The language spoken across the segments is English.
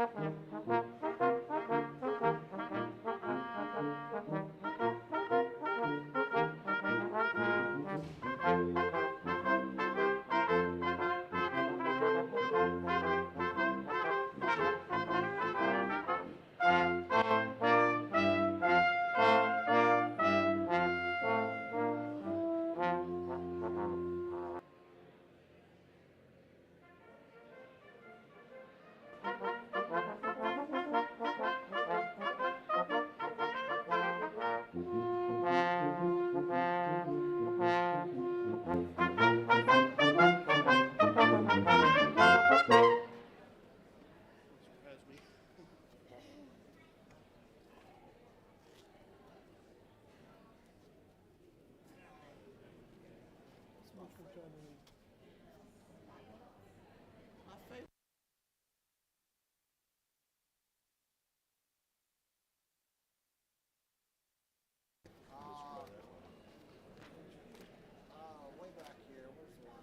Way back here. Where's the one?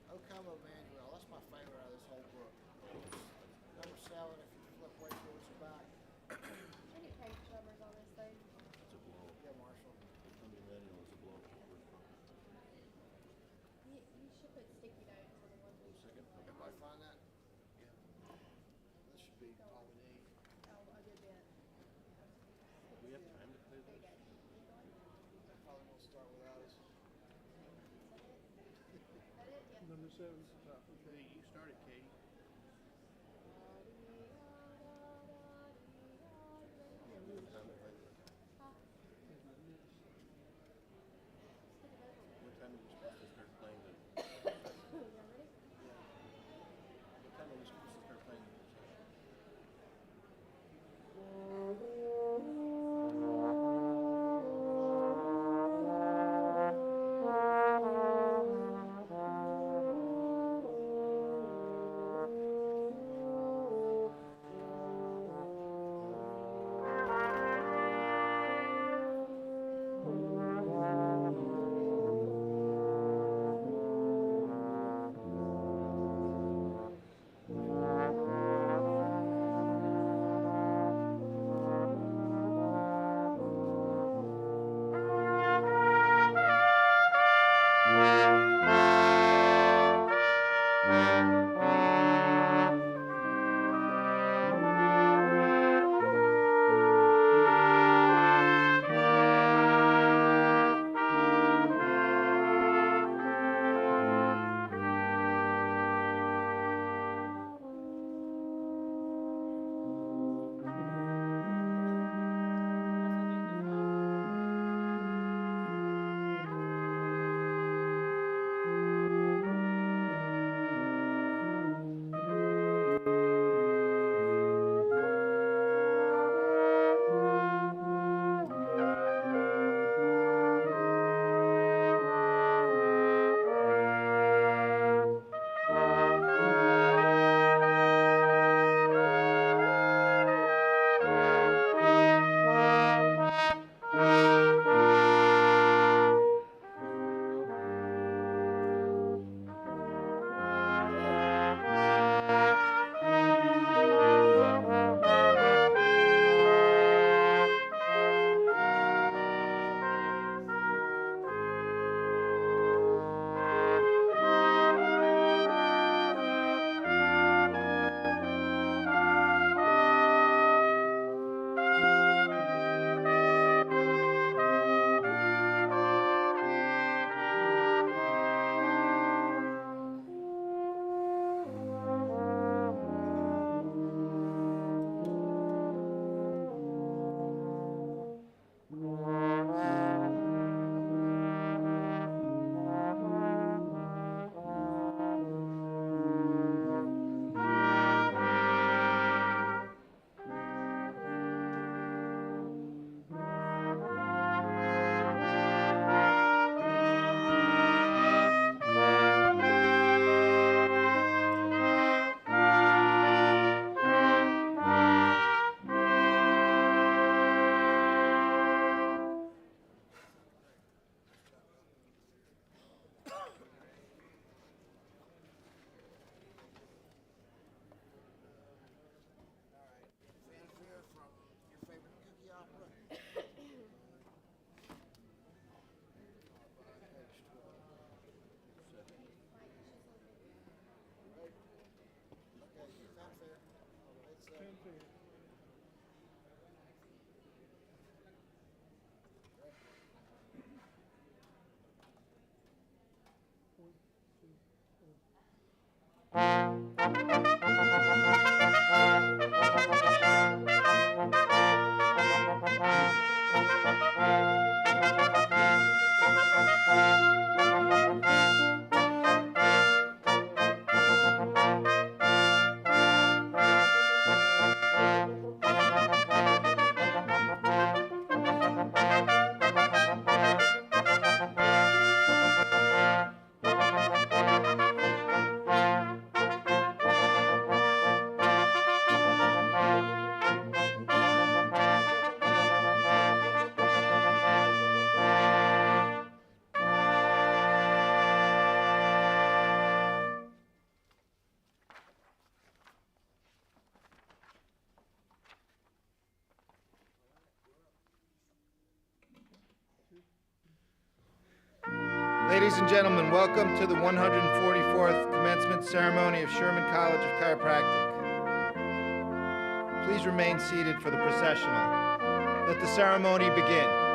O Come Emmanuel. That's my favorite out of this whole book. Number 7, if you flip way towards the back. Any page numbers on this thing? It's a blow. Yeah, Marshall. Under manual is a blow. You should put sticky notes on the ones we Second. Everybody find that? Yeah. This should be all we need. Oh, a good bit. Do we have time to play There you this? go. Keep going. They probably won't start without us. Is that it? Yeah. Number 7's the top. Okay, you started, Katie. What time are we supposed to start playing the? What time are we supposed to start playing the? Ladies and gentlemen, welcome to the 144th commencement ceremony of Sherman College of Chiropractic. Please remain seated for the processional. Let the ceremony begin.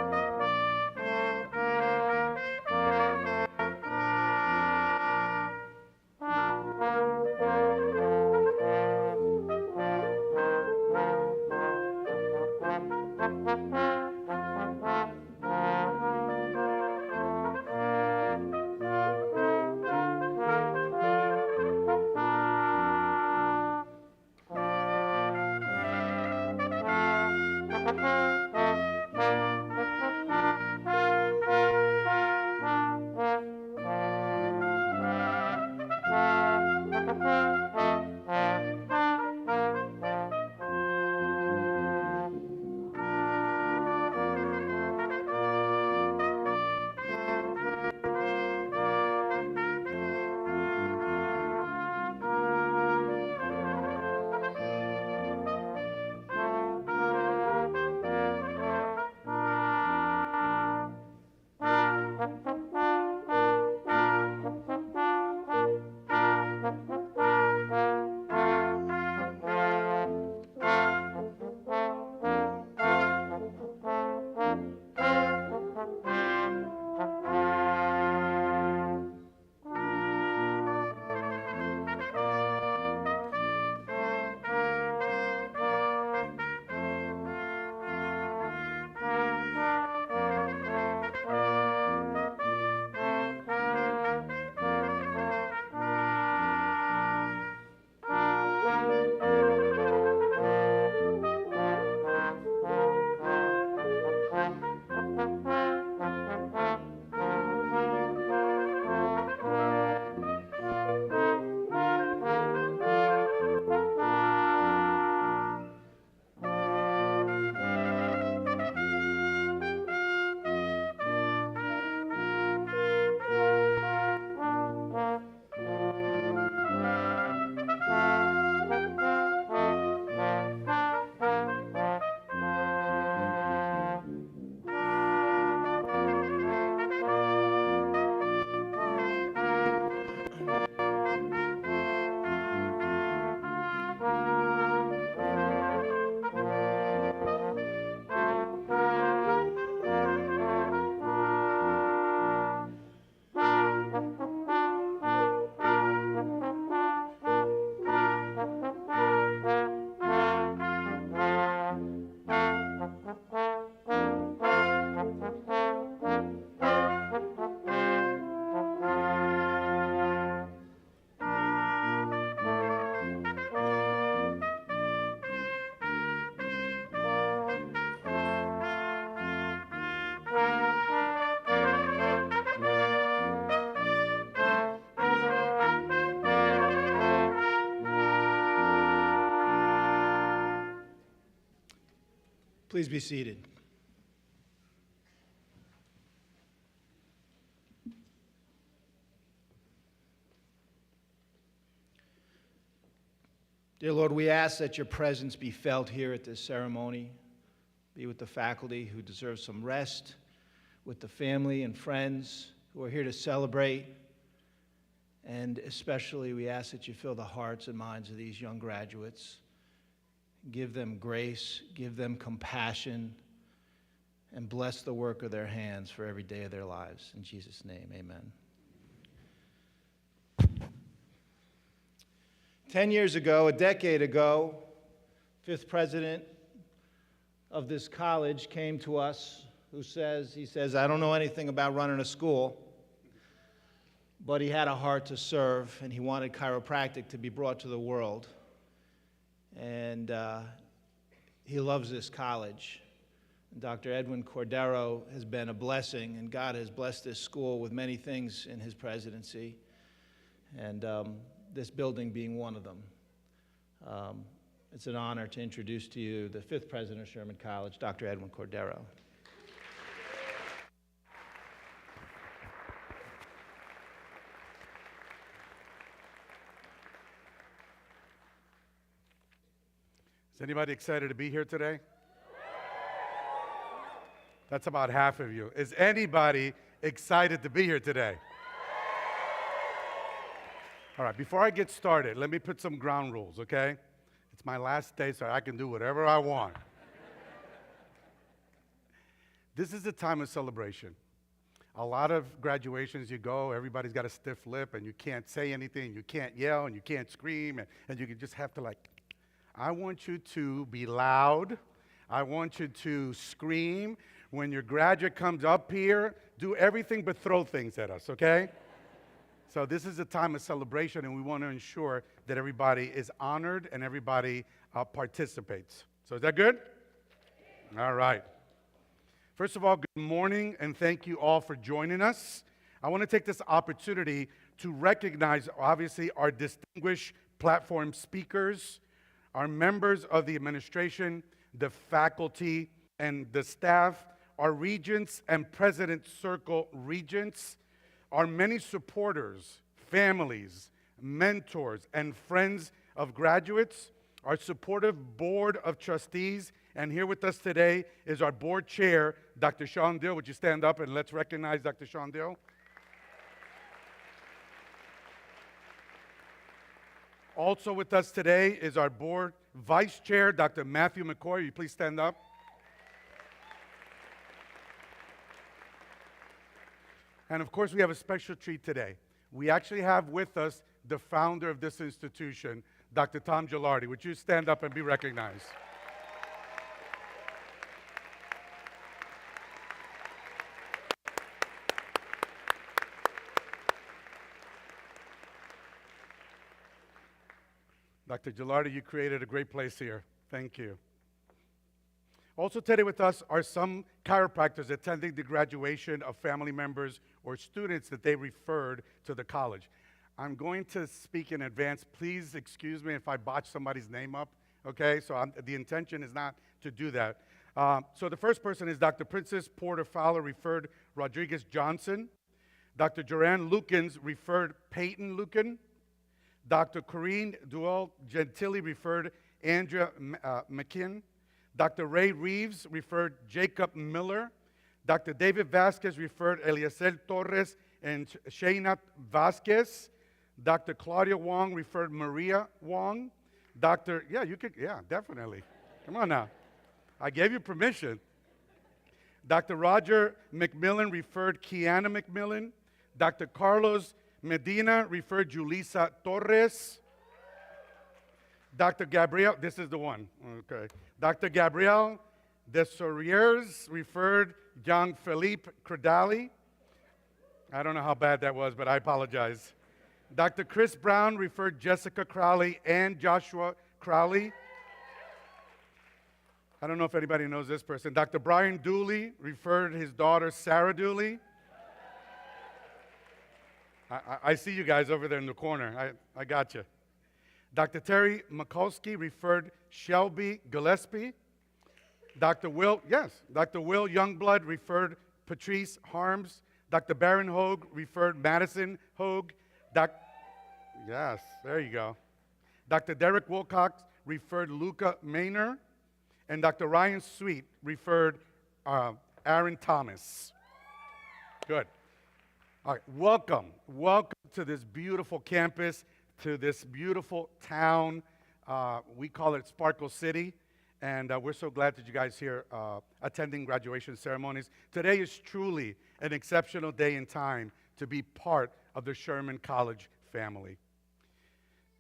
Please be seated. Dear Lord, we ask that your presence be felt here at this ceremony. Be with the faculty who deserve some rest, with the family and friends who are here to celebrate, and especially we ask that you fill the hearts and minds of these young graduates. Give them grace, give them compassion, and bless the work of their hands for every day of their lives. In Jesus' name, amen. 10 years ago, a decade ago, fifth president of this college came to us he says, I don't know anything about running a school, but he had a heart to serve, and he wanted chiropractic to be brought to the world. And he loves this college. And Dr. Edwin Cordero has been a blessing, and God has blessed this school with many things in his presidency, and this building being one of them. It's an honor to introduce to you the fifth president of Sherman College, Dr. Edwin Cordero. Is anybody excited to be here today? That's about half of you. Is anybody excited to be here today? All right, before I get started, let me put some ground rules, okay? It's my last day, so I can do whatever I want. This is a time of celebration. A lot of graduations you go, everybody's got a stiff lip, and you can't say anything, you can't yell, and you can't scream, and you just have to I want you to be loud. I want you to scream. When your graduate comes up here, do everything but throw things at us, okay? So this is a time of celebration, and we want to ensure that everybody is honored and everybody participates. So is that good? All right. First of all, good morning, and thank you all for joining us. I want to take this opportunity to recognize, obviously, our distinguished platform speakers, our members of the administration, the faculty, and the staff, our regents and President Circle regents, our many supporters, families, mentors, and friends of graduates, our supportive board of trustees, and here with us today is our board chair, Dr. Sean Dill. Would you stand up and let's recognize Dr. Sean Dill? Also with us today is our board vice chair, Dr. Matthew McCoy. Will you please stand up? And of course, we have a special treat today. We actually have with us the founder of this institution, Dr. Tom Gilardi. Would you stand up and be recognized? Dr. Gilardi, you created a great place here. Thank you. Also today with us are some chiropractors attending the graduation of family members or students that they referred to the college. I'm going to speak in advance. Please excuse me if I botch somebody's name up, okay? So the intention is not to do that. So the first person is Dr. Princess Porter Fowler, referred Rodriguez Johnson. Dr. Joanne Lukens, referred Peyton Luken. Dr. Corinne Duell Gentili, referred Andrea McKinn. Dr. Ray Reeves, referred Jacob Miller. Dr. David Vasquez, referred Eliezer Torres and Shayna Vasquez. Dr. Claudia Wong, referred Maria Wong. Definitely. Come on now. I gave you permission. Dr. Roger McMillan, referred Kiana McMillan. Dr. Carlos Medina, referred Julissa Torres. Dr. Gabriel, this is the one, okay. Dr. Gabriel Desoriers, referred Jean-Philippe Credali. I don't know how bad that was, but I apologize. Dr. Chris Brown, referred Jessica Crowley and Joshua Crowley. I don't know if anybody knows this person. Dr. Brian Dooley, referred his daughter Sarah Dooley. I see you guys over there in the corner. I got you. Dr. Terry Mikulski, referred Shelby Gillespie. Dr. Will Youngblood, referred Patrice Harms. Dr. Baron Hogue, referred Madison Hogue. Yes, there you go. Dr. Derek Wilcox, referred Luca Maynor. And Dr. Ryan Sweet, referred Aaron Thomas. Good. All right, welcome to this beautiful campus, to this beautiful town. We call it Sparkle City, and we're so glad that you guys here attending graduation ceremonies. Today is truly an exceptional day and time to be part of the Sherman College family.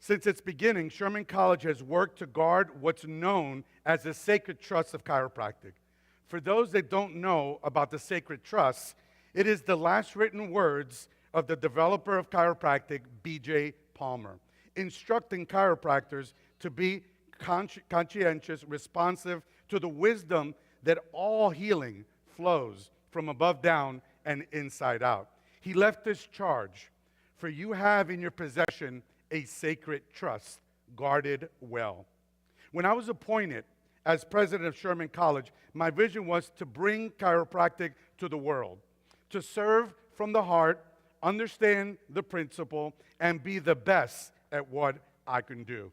Since its beginning, Sherman College has worked to guard what's known as the sacred trust of chiropractic. For those that don't know about the sacred trust, it is the last written words of the developer of chiropractic, B.J. Palmer, instructing chiropractors to be conscientious, responsive to the wisdom that all healing flows from above down and inside out. He left this charge: for you have in your possession a sacred trust, guarded well. When I was appointed as president of Sherman College, my vision was to bring chiropractic to the world, to serve from the heart, understand the principle, and be the best at what I can do.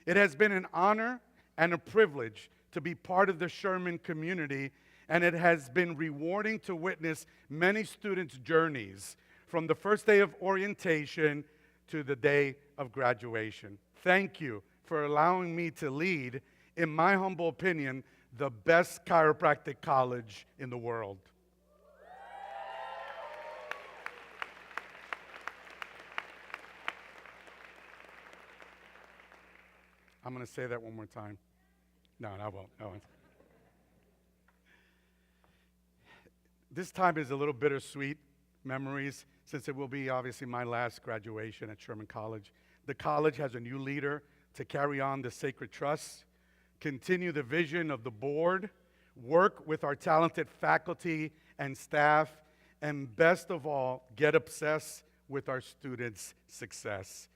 It has been an honor and a privilege to be part of the Sherman community and it has been rewarding to witness many students' journeys from the first day of orientation to the day of graduation. Thank you for allowing me to lead, in my humble opinion, the best chiropractic college in the world. I'm going to say that one more time. No, I won't. I won't. This time is a little bittersweet memories, since it will be obviously my last graduation at Sherman College. The college has a new leader to carry on the sacred trust, continue the vision of the board, work with our talented faculty and staff, and best of all, get obsessed with our students' success.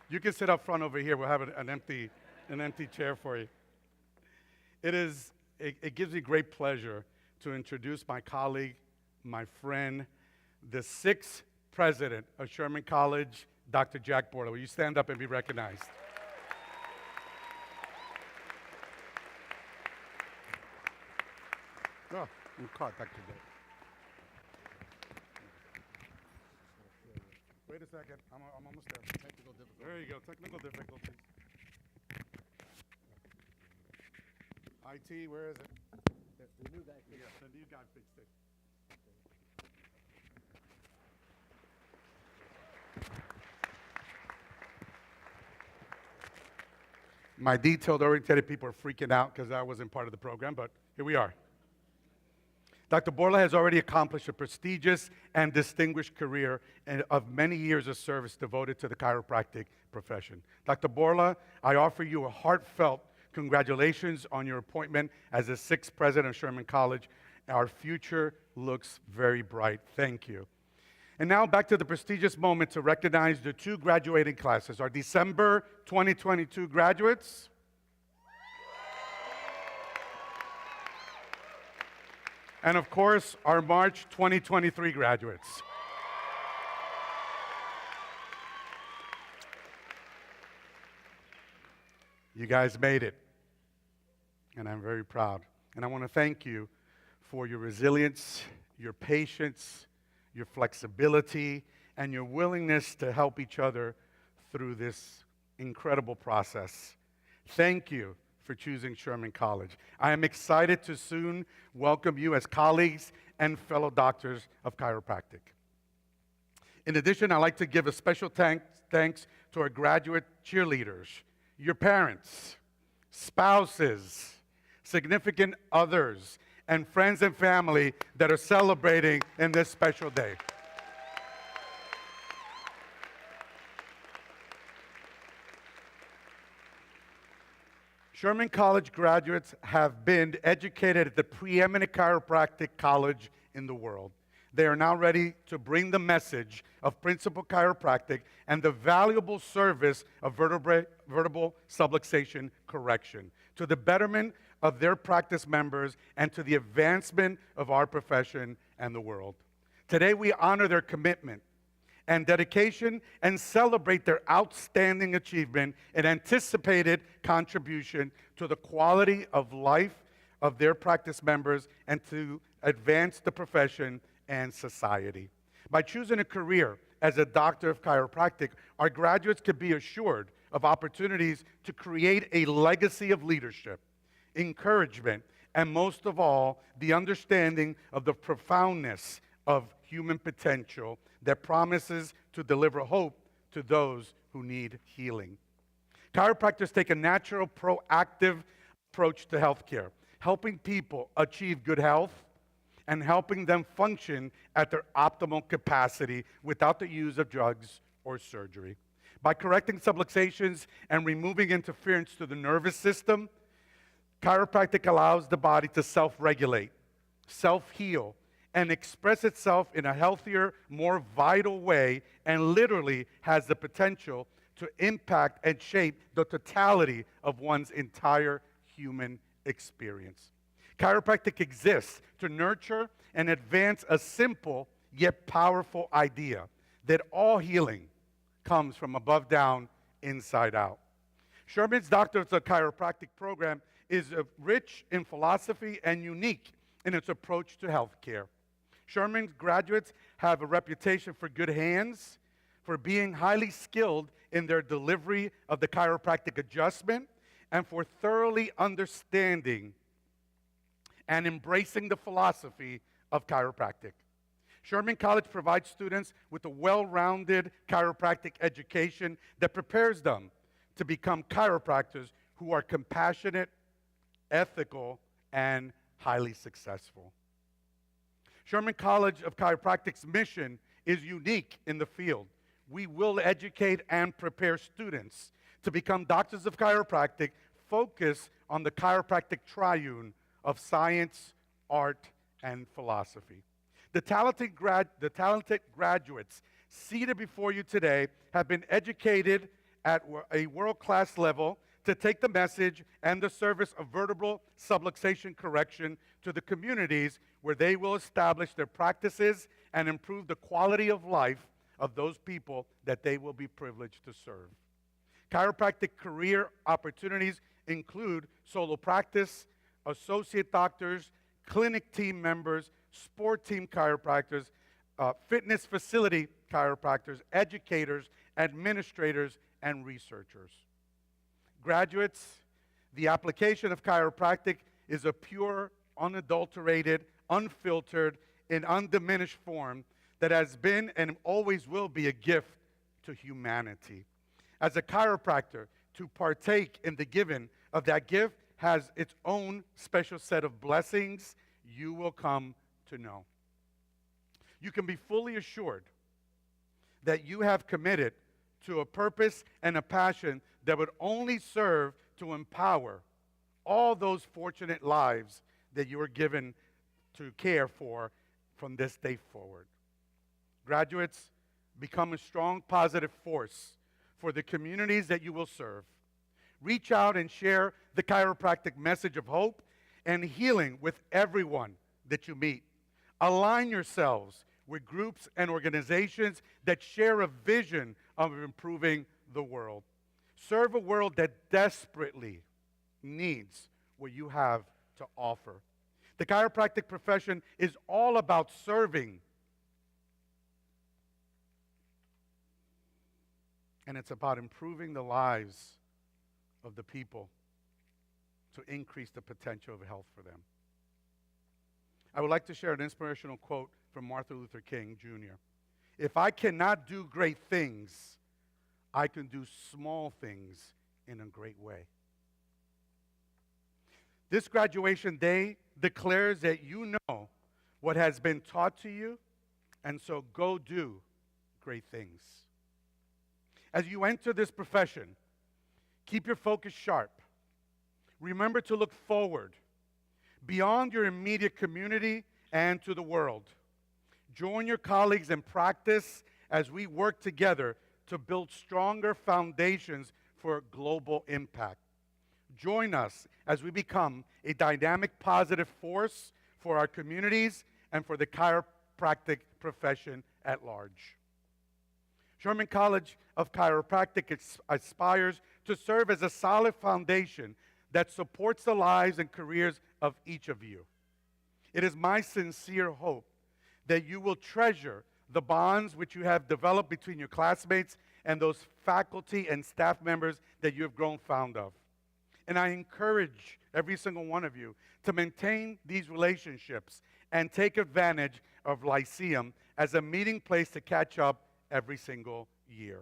You can sit up front over here. We'll have an empty chair for you. It gives me great pleasure to introduce my colleague, my friend, the 6th president of Sherman College, Dr. Jack Borla. Will you stand up and be recognized? Oh, you caught Dr. Jack. Wait a second. I'm almost there. Technical difficulty. There you go. Technical difficulties. IT, where is it? The new guy. Yeah, the new guy fixed it. My detailed-oriented people are freaking out because I wasn't part of the program, but here we are. Dr. Borla has already accomplished a prestigious and distinguished career of many years of service devoted to the chiropractic profession. Dr. Borla, I offer you a heartfelt congratulations on your appointment as the 6th president of Sherman College. Our future looks very bright. Thank you. And now back to the prestigious moment to recognize the 2 graduating classes, our December 2022 graduates, and of course, our March 2023 graduates. You guys made it, and I'm very proud. And I want to thank you for your resilience, your patience, your flexibility, and your willingness to help each other through this incredible process. Thank you for choosing Sherman College. I am excited to soon welcome you as colleagues and fellow doctors of chiropractic. In addition, I'd like to give a special thanks to our graduate cheerleaders, your parents, spouses, significant others, and friends and family that are celebrating in this special day. Sherman College graduates have been educated at the preeminent chiropractic college in the world. They are now ready to bring the message of principal chiropractic and the valuable service of vertebral subluxation correction to the betterment of their practice members and to the advancement of our profession and the world. Today we honor their commitment and dedication and celebrate their outstanding achievement and anticipated contribution to the quality of life of their practice members and to advance the profession and society. By choosing a career as a doctor of chiropractic, our graduates can be assured of opportunities to create a legacy of leadership, encouragement, and most of all, the understanding of the profoundness of human potential that promises to deliver hope to those who need healing. Chiropractors take a natural, proactive approach to healthcare, helping people achieve good health and helping them function at their optimal capacity without the use of drugs or surgery. By correcting subluxations and removing interference to the nervous system, chiropractic allows the body to self-regulate, self-heal, and express itself in a healthier, more vital way, and literally has the potential to impact and shape the totality of one's entire human experience. Chiropractic exists to nurture and advance a simple yet powerful idea that all healing comes from above down, inside out. Sherman's Doctor of Chiropractic program is rich in philosophy and unique in its approach to healthcare. Sherman's graduates have a reputation for good hands, for being highly skilled in their delivery of the chiropractic adjustment, and for thoroughly understanding and embracing the philosophy of chiropractic. Sherman College provides students with a well-rounded chiropractic education that prepares them to become chiropractors who are compassionate, ethical, and highly successful. Sherman College of Chiropractic's mission is unique in the field. We will educate and prepare students to become doctors of chiropractic, focused on the chiropractic triune of science, art, and philosophy. The talented graduates seated before you today have been educated at a world-class level to take the message and the service of vertebral subluxation correction to the communities where they will establish their practices and improve the quality of life of those people that they will be privileged to serve. Chiropractic career opportunities include solo practice, associate doctors, clinic team members, sport team chiropractors, fitness facility chiropractors, educators, administrators, and researchers. Graduates, the application of chiropractic is a pure, unadulterated, unfiltered, and undiminished form that has been and always will be a gift to humanity. As a chiropractor, to partake in the giving of that gift has its own special set of blessings you will come to know. You can be fully assured that you have committed to a purpose and a passion that would only serve to empower all those fortunate lives that you are given to care for from this day forward. Graduates, become a strong, positive force for the communities that you will serve. Reach out and share the chiropractic message of hope and healing with everyone that you meet. Align yourselves with groups and organizations that share a vision of improving the world. Serve a world that desperately needs what you have to offer. The chiropractic profession is all about serving, and it's about improving the lives of the people to increase the potential of health for them. I would like to share an inspirational quote from Martin Luther King Jr. If I cannot do great things, I can do small things in a great way. This graduation day declares that you know what has been taught to you, and so go do great things. As you enter this profession, keep your focus sharp. Remember to look forward, beyond your immediate community and to the world. Join your colleagues in practice as we work together to build stronger foundations for global impact. Join us as we become a dynamic, positive force for our communities and for the chiropractic profession at large. Sherman College of Chiropractic aspires to serve as a solid foundation that supports the lives and careers of each of you. It is my sincere hope that you will treasure the bonds which you have developed between your classmates and those faculty and staff members that you have grown fond of. And I encourage every single one of you to maintain these relationships and take advantage of Lyceum as a meeting place to catch up every single year.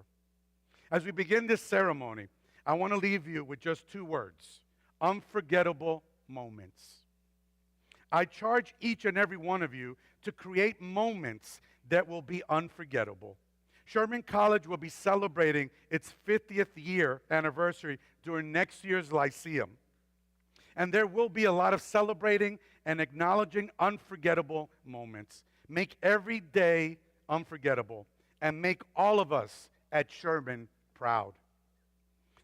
As we begin this ceremony, I want to leave you with just two words: unforgettable moments. I charge each and every one of you to create moments that will be unforgettable. Sherman College will be celebrating its 50th year anniversary during next year's Lyceum. And there will be a lot of celebrating and acknowledging unforgettable moments. Make every day unforgettable and make all of us at Sherman proud.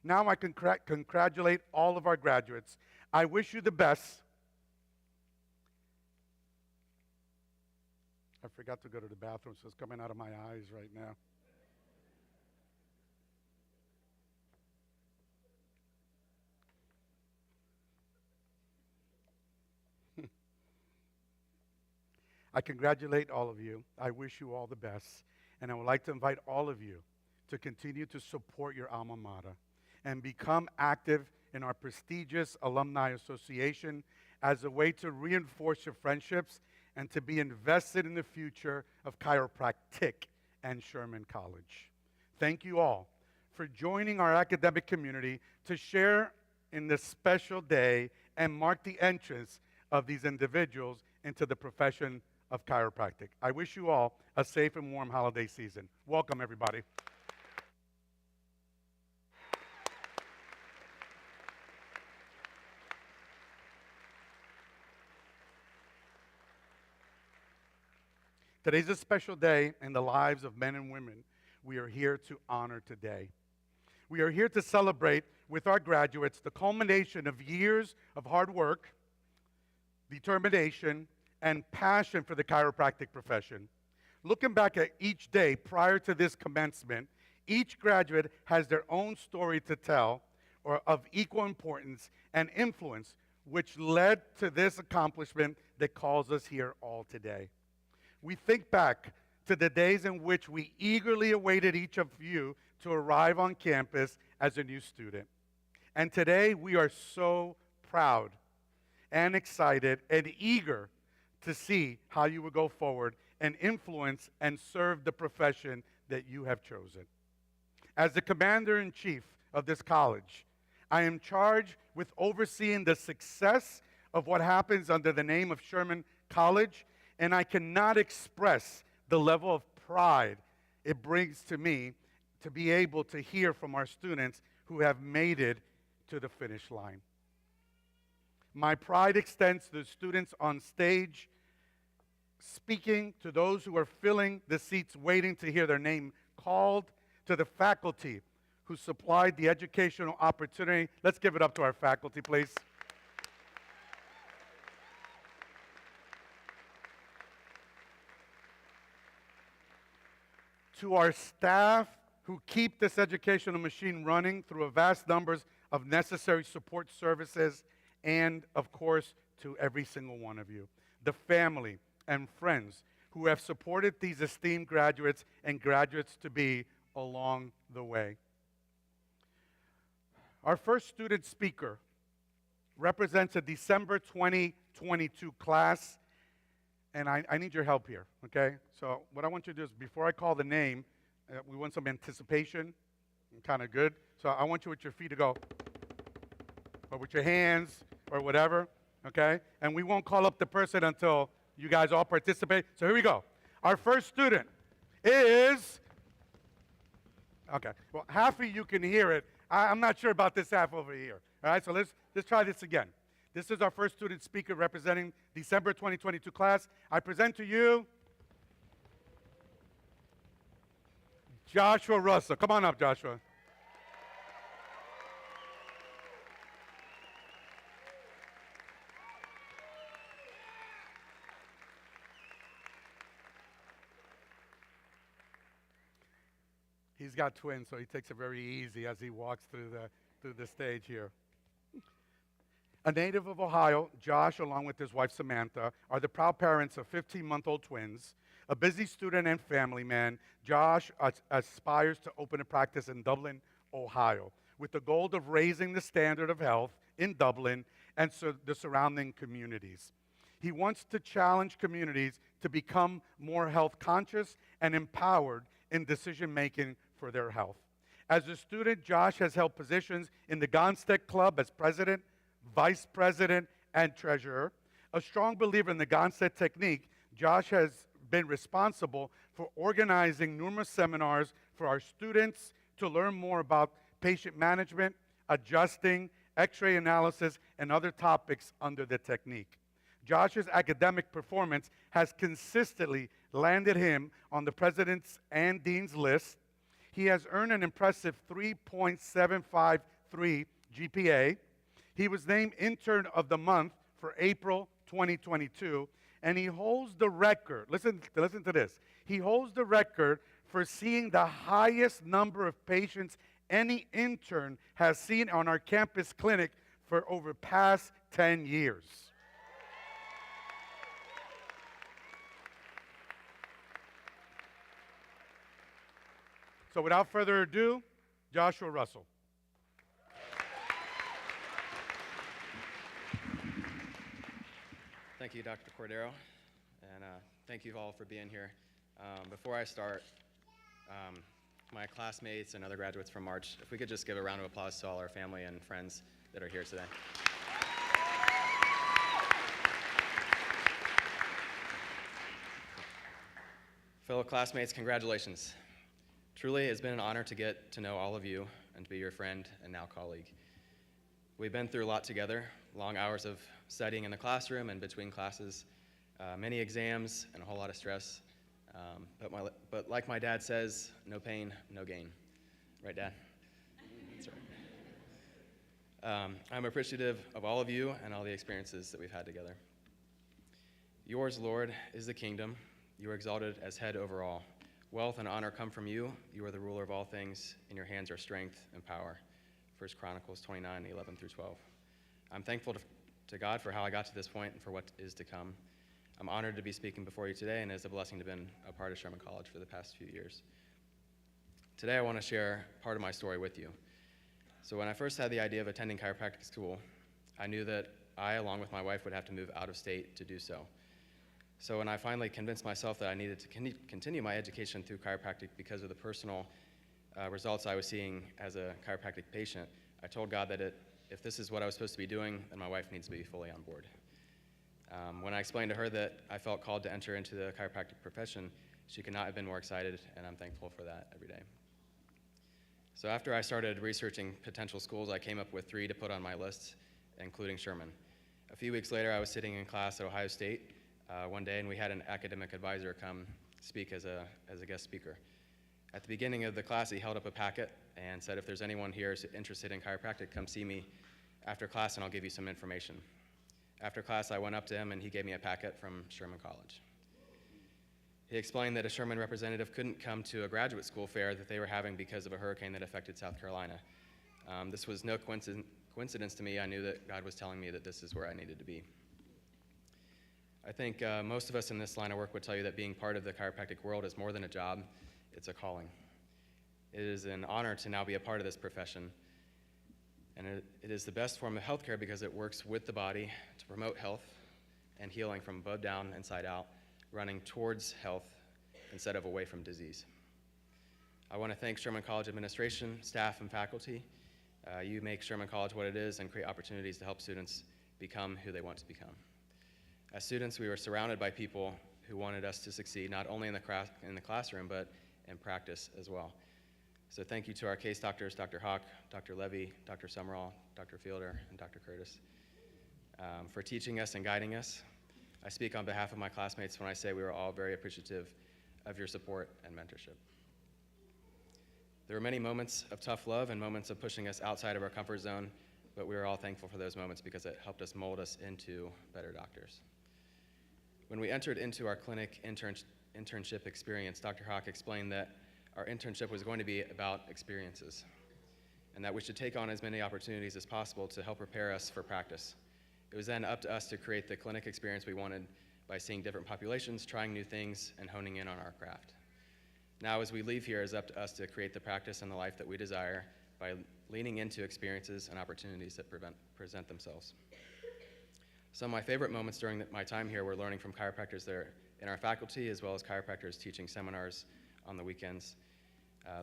Now I congratulate all of our graduates. I wish you the best. I forgot to go to the bathroom, so it's coming out of my eyes right now. I congratulate all of you. I wish you all the best. And I would like to invite all of you to continue to support your alma mater and become active in our prestigious Alumni Association as a way to reinforce your friendships and to be invested in the future of Chiropractic and Sherman College. Thank you all for joining our academic community to share in this special day and mark the entrance of these individuals into the profession of chiropractic. I wish you all a safe and warm holiday season. Welcome, everybody. Today's a special day in the lives of men and women we are here to honor today. We are here to celebrate with our graduates the culmination of years of hard work, determination, and passion for the chiropractic profession. Looking back at each day prior to this commencement, each graduate has their own story to tell or of equal importance and influence, which led to this accomplishment that calls us here all today. We think back to the days in which we eagerly awaited each of you to arrive on campus as a new student. And today we are so proud and excited and eager to see how you will go forward and influence and serve the profession that you have chosen. As the commander-in-chief of this college, I am charged with overseeing the success of what happens under the name of Sherman College, and I cannot express the level of pride it brings to me to be able to hear from our students who have made it to the finish line. My pride extends to the students on stage, speaking to those who are filling the seats waiting to hear their name called, to the faculty who supplied the educational opportunity. Let's give it up to our faculty, please. To our staff who keep this educational machine running through a vast numbers of necessary support services, and of course, to every single one of you, the family and friends who have supported these esteemed graduates and graduates-to-be along the way. Our first student speaker represents a December 2022 class, and I need your help here, okay? So what I want you to do is, before I call the name, we want some anticipation, kind of good. So I want you with your feet to go, or with your hands, or whatever, okay? And we won't call up the person until you guys all participate. So here we go. Our first student is, okay, well, half of you can hear it. I'm not sure about this half over here. All right, so let's try this again. This is our first student speaker representing December 2022 class. I present to you Joshua Russell. Come on up, Joshua. He's got twins, so he takes it very easy as he walks through the stage here. A native of Ohio, Josh, along with his wife Samantha, are the proud parents of 15-month-old twins. A busy student and family man, Josh aspires to open a practice in Dublin, Ohio, with the goal of raising the standard of health in Dublin and the surrounding communities. He wants to challenge communities to become more health conscious and empowered in decision-making for their health. As a student, Josh has held positions in the Gonstead Club as president, vice president, and treasurer. A strong believer in the Gonstead technique, Josh has been responsible for organizing numerous seminars for our students to learn more about patient management, adjusting, x-ray analysis, and other topics under the technique. Josh's academic performance has consistently landed him on the president's and dean's list. He has earned an impressive 3.753 GPA. He was named Intern of the Month for April 2022, and he holds the record. Listen to this. He holds the record for seeing the highest number of patients any intern has seen on our campus clinic for over past 10 years. So without further ado, Joshua Russell. Thank you, Dr. Cordero, and thank you all for being here. Before I start, my classmates and other graduates from March, if we could just give a round of applause to all our family and friends that are here today. Fellow classmates, congratulations. Truly, it's been an honor to get to know all of you and to be your friend and now colleague. We've been through a lot together, long hours of studying in the classroom and between classes, many exams and a whole lot of stress. But like my dad says, no pain, no gain. Right, Dad? That's right. I'm appreciative of all of you and all the experiences that we've had together. Yours, Lord, is the kingdom. You are exalted as head over all. Wealth and honor come from you. You are the ruler of all things. In your hands are strength and power. 1 Chronicles 29, 11 through 12. I'm thankful to God for how I got to this point and for what is to come. I'm honored to be speaking before you today, and it's a blessing to have been a part of Sherman College for the past few years. Today I want to share part of my story with you. So when I first had the idea of attending chiropractic school, I knew that I, along with my wife, would have to move out of state to do so. So when I finally convinced myself that I needed to continue my education through chiropractic because of the personal results I was seeing as a chiropractic patient, I told God that if this is what I was supposed to be doing, then my wife needs to be fully on board. When I explained to her that I felt called to enter into the chiropractic profession, she could not have been more excited, and I'm thankful for that every day. So after I started researching potential schools, I came up with 3 to put on my list, including Sherman. A few weeks later, I was sitting in class at Ohio State one day, and we had an academic advisor come speak as a guest speaker. At the beginning of the class, he held up a packet and said, if there's anyone here interested in chiropractic, come see me after class and I'll give you some information. After class, I went up to him and he gave me a packet from Sherman College. He explained that a Sherman representative couldn't come to a graduate school fair that they were having because of a hurricane that affected South Carolina. This was no coincidence to me. I knew that God was telling me that this is where I needed to be. I think most of us in this line of work would tell you that being part of the chiropractic world is more than a job, it's a calling. It is an honor to now be a part of this profession, and it is the best form of healthcare because it works with the body to promote health and healing from above down, inside out, running towards health instead of away from disease. I want to thank Sherman College administration, staff, and faculty. You make Sherman College what it is and create opportunities to help students become who they want to become. As students, we were surrounded by people who wanted us to succeed, not only in the classroom, but in practice as well. So thank you to our case doctors, Dr. Hawk, Dr. Levy, Dr. Summerall, Dr. Fielder, and Dr. Curtis, for teaching us and guiding us. I speak on behalf of my classmates when I say we were all very appreciative of your support and mentorship. There were many moments of tough love and moments of pushing us outside of our comfort zone, but we were all thankful for those moments because it helped us mold us into better doctors. When we entered into our clinic internship experience, Dr. Hawk explained that our internship was going to be about experiences and that we should take on as many opportunities as possible to help prepare us for practice. It was then up to us to create the clinic experience we wanted by seeing different populations, trying new things, and honing in on our craft. Now, as we leave here, it's up to us to create the practice and the life that we desire by leaning into experiences and opportunities that present themselves. Some of my favorite moments during my time here were learning from chiropractors there in our faculty, as well as chiropractors teaching seminars on the weekends.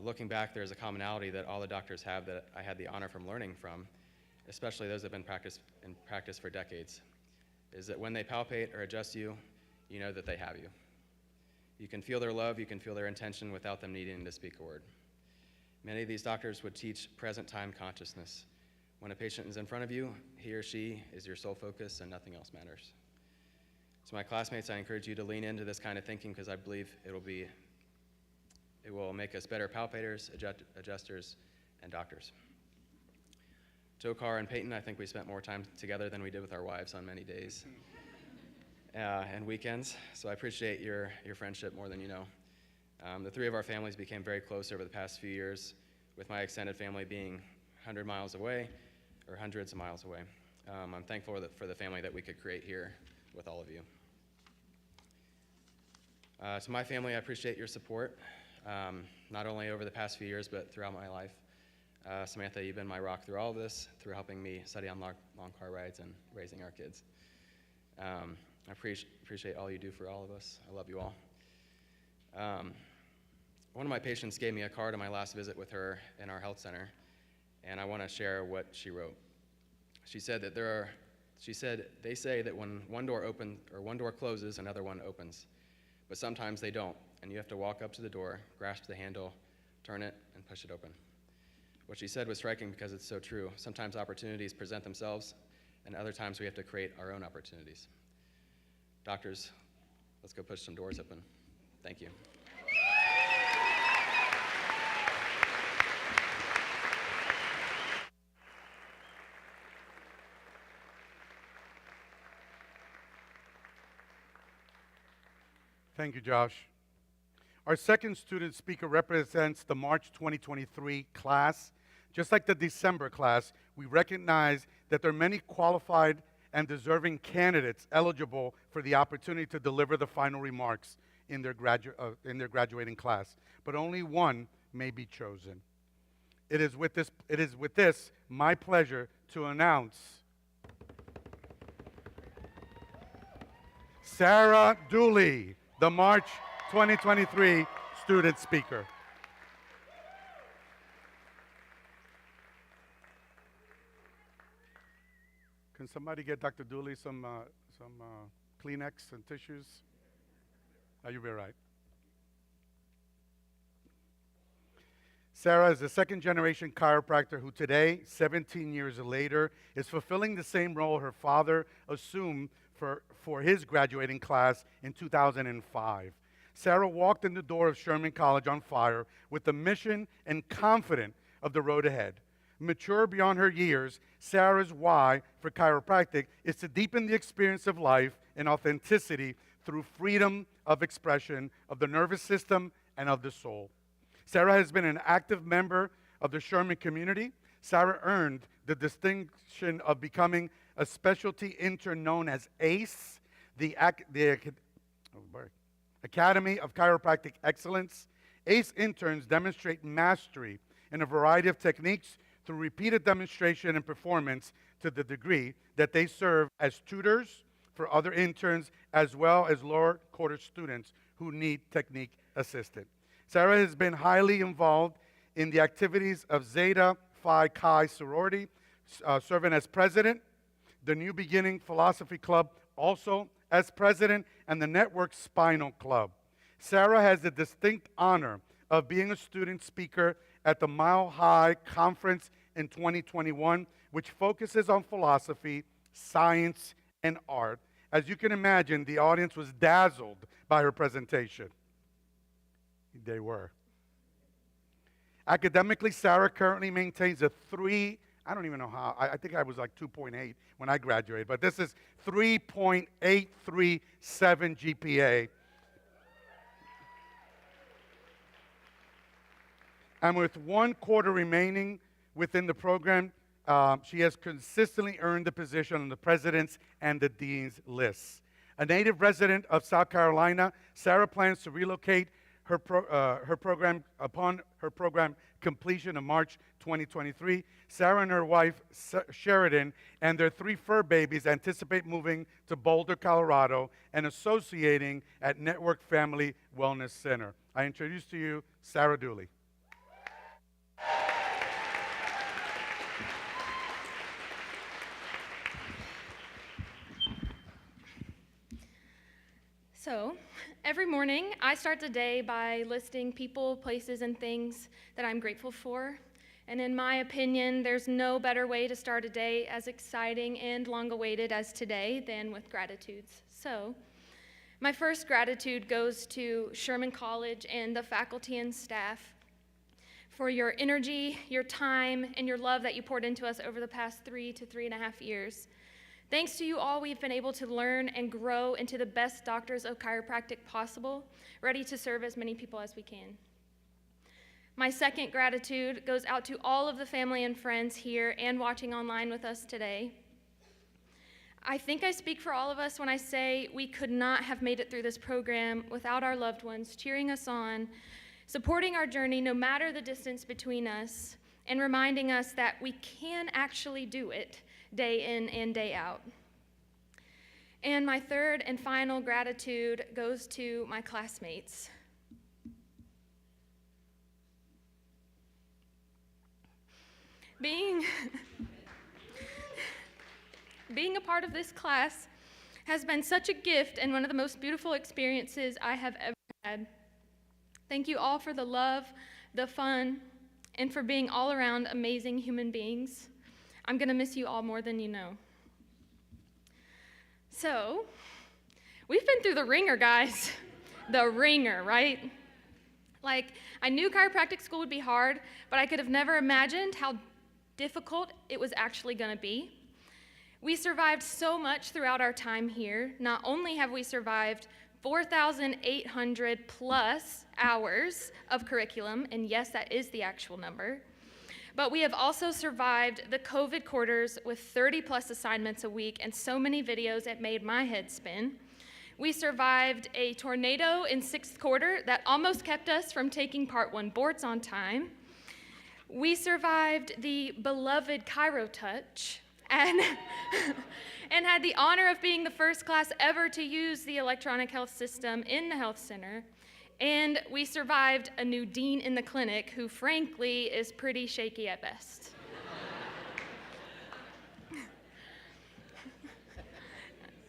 Looking back, there's a commonality that all the doctors have that I had the honor from learning from, especially those that have been in practice for decades, is that when they palpate or adjust you, you know that they have you. You can feel their love, you can feel their intention without them needing to speak a word. Many of these doctors would teach present time consciousness. When a patient is in front of you, he or she is your sole focus and nothing else matters. So my classmates, I encourage you to lean into this kind of thinking because I believe it will make us better palpators, adjusters, and doctors. Tokar and Peyton, I think we spent more time together than we did with our wives on many days and weekends, so I appreciate your friendship more than you know. The 3 of our families became very close over the past few years, with my extended family being 100 miles away, or hundreds of miles away. I'm thankful for the family that we could create here with all of you. To my family, I appreciate your support. not only over the past few years, but throughout my life. Samantha, you've been my rock through all of this, through helping me study on long car rides and raising our kids. I appreciate all you do for all of us. I love you all. One of my patients gave me a card on my last visit with her in our health center, and I want to share what she wrote. She said that they say that when one door closes, another one opens. But sometimes they don't, and you have to walk up to the door, grasp the handle, turn it, and push it open. What she said was striking because it's so true. Sometimes opportunities present themselves, and other times we have to create our own opportunities. Doctors, let's go push some doors open. Thank you. Thank you, Josh. Our second student speaker represents the March 2023 class. Just like the December class, we recognize that there are many qualified and deserving candidates eligible for the opportunity to deliver the final remarks in their graduating class, but only one may be chosen. It is with this my pleasure to announce Sarah Dooley, the March 2023 student speaker. Can somebody get Dr. Dooley some Kleenex and tissues? You'll be right. Sarah is a second-generation chiropractor who today, 17 years later, is fulfilling the same role her father assumed for his graduating class in 2005. Sarah walked in the door of Sherman College on fire with the mission and confident of the road ahead. Mature beyond her years, Sarah's why for chiropractic is to deepen the experience of life and authenticity through freedom of expression of the nervous system and of the soul. Sarah has been an active member of the Sherman community. Sarah earned the distinction of becoming a specialty intern known as ACE, the Academy of Chiropractic Excellence. ACE interns demonstrate mastery in a variety of techniques through repeated demonstration and performance to the degree that they serve as tutors for other interns as well as lower quarter students who need technique assistance. Sarah has been highly involved in the activities of Zeta Phi Chi sorority, serving as president, the New Beginning Philosophy Club also as president, and the Network Spinal Club. Sarah has the distinct honor of being a student speaker at the Mile High Conference in 2021, which focuses on philosophy, science, and art. As you can imagine, the audience was dazzled by her presentation. They were. Academically, Sarah currently maintains a I don't even know how, I think I was like 2.8 when I graduated, but this is 3.837 GPA. And with 1 quarter remaining within the program, she has consistently earned the position on the president's and the dean's lists. A native resident of South Carolina, Sarah plans to relocate her program upon her program completion in March 2023. Sarah and her wife, Sheridan, and their 3 fur babies anticipate moving to Boulder, Colorado, and associating at Network Family Wellness Center. I introduce to you Sarah Dooley. So, every morning I start the day by listing people, places, and things that I'm grateful for. And in my opinion, there's no better way to start a day as exciting and long-awaited as today than with gratitudes. So, my first gratitude goes to Sherman College and the faculty and staff for your energy, your time, and your love that you poured into us over the past 3 to 3.5 years. Thanks to you all, we've been able to learn and grow into the best doctors of chiropractic possible, ready to serve as many people as we can. My second gratitude goes out to all of the family and friends here and watching online with us today. I think I speak for all of us when I say we could not have made it through this program without our loved ones cheering us on, supporting our journey no matter the distance between us, and reminding us that we can actually do it day in and day out. And my third and final gratitude goes to my classmates. Being a part of this class has been such a gift and one of the most beautiful experiences I have ever had. Thank you all for the love, the fun, and for being all around amazing human beings. I'm gonna miss you all more than you know. So, we've been through the ringer, guys. The ringer, right? Like, I knew chiropractic school would be hard, but I could have never imagined how difficult it was actually gonna be. We survived so much throughout our time here. Not only have we survived 4,800 plus hours of curriculum, and yes, that is the actual number, but we have also survived the COVID quarters with 30 plus assignments a week and so many videos it made my head spin. We survived a tornado in 6th quarter that almost kept us from taking Part 1 boards on time. We survived the beloved Chiro Touch and, and had the honor of being the first class ever to use the electronic health system in the health center. And we survived a new dean in the clinic who frankly is pretty shaky at best.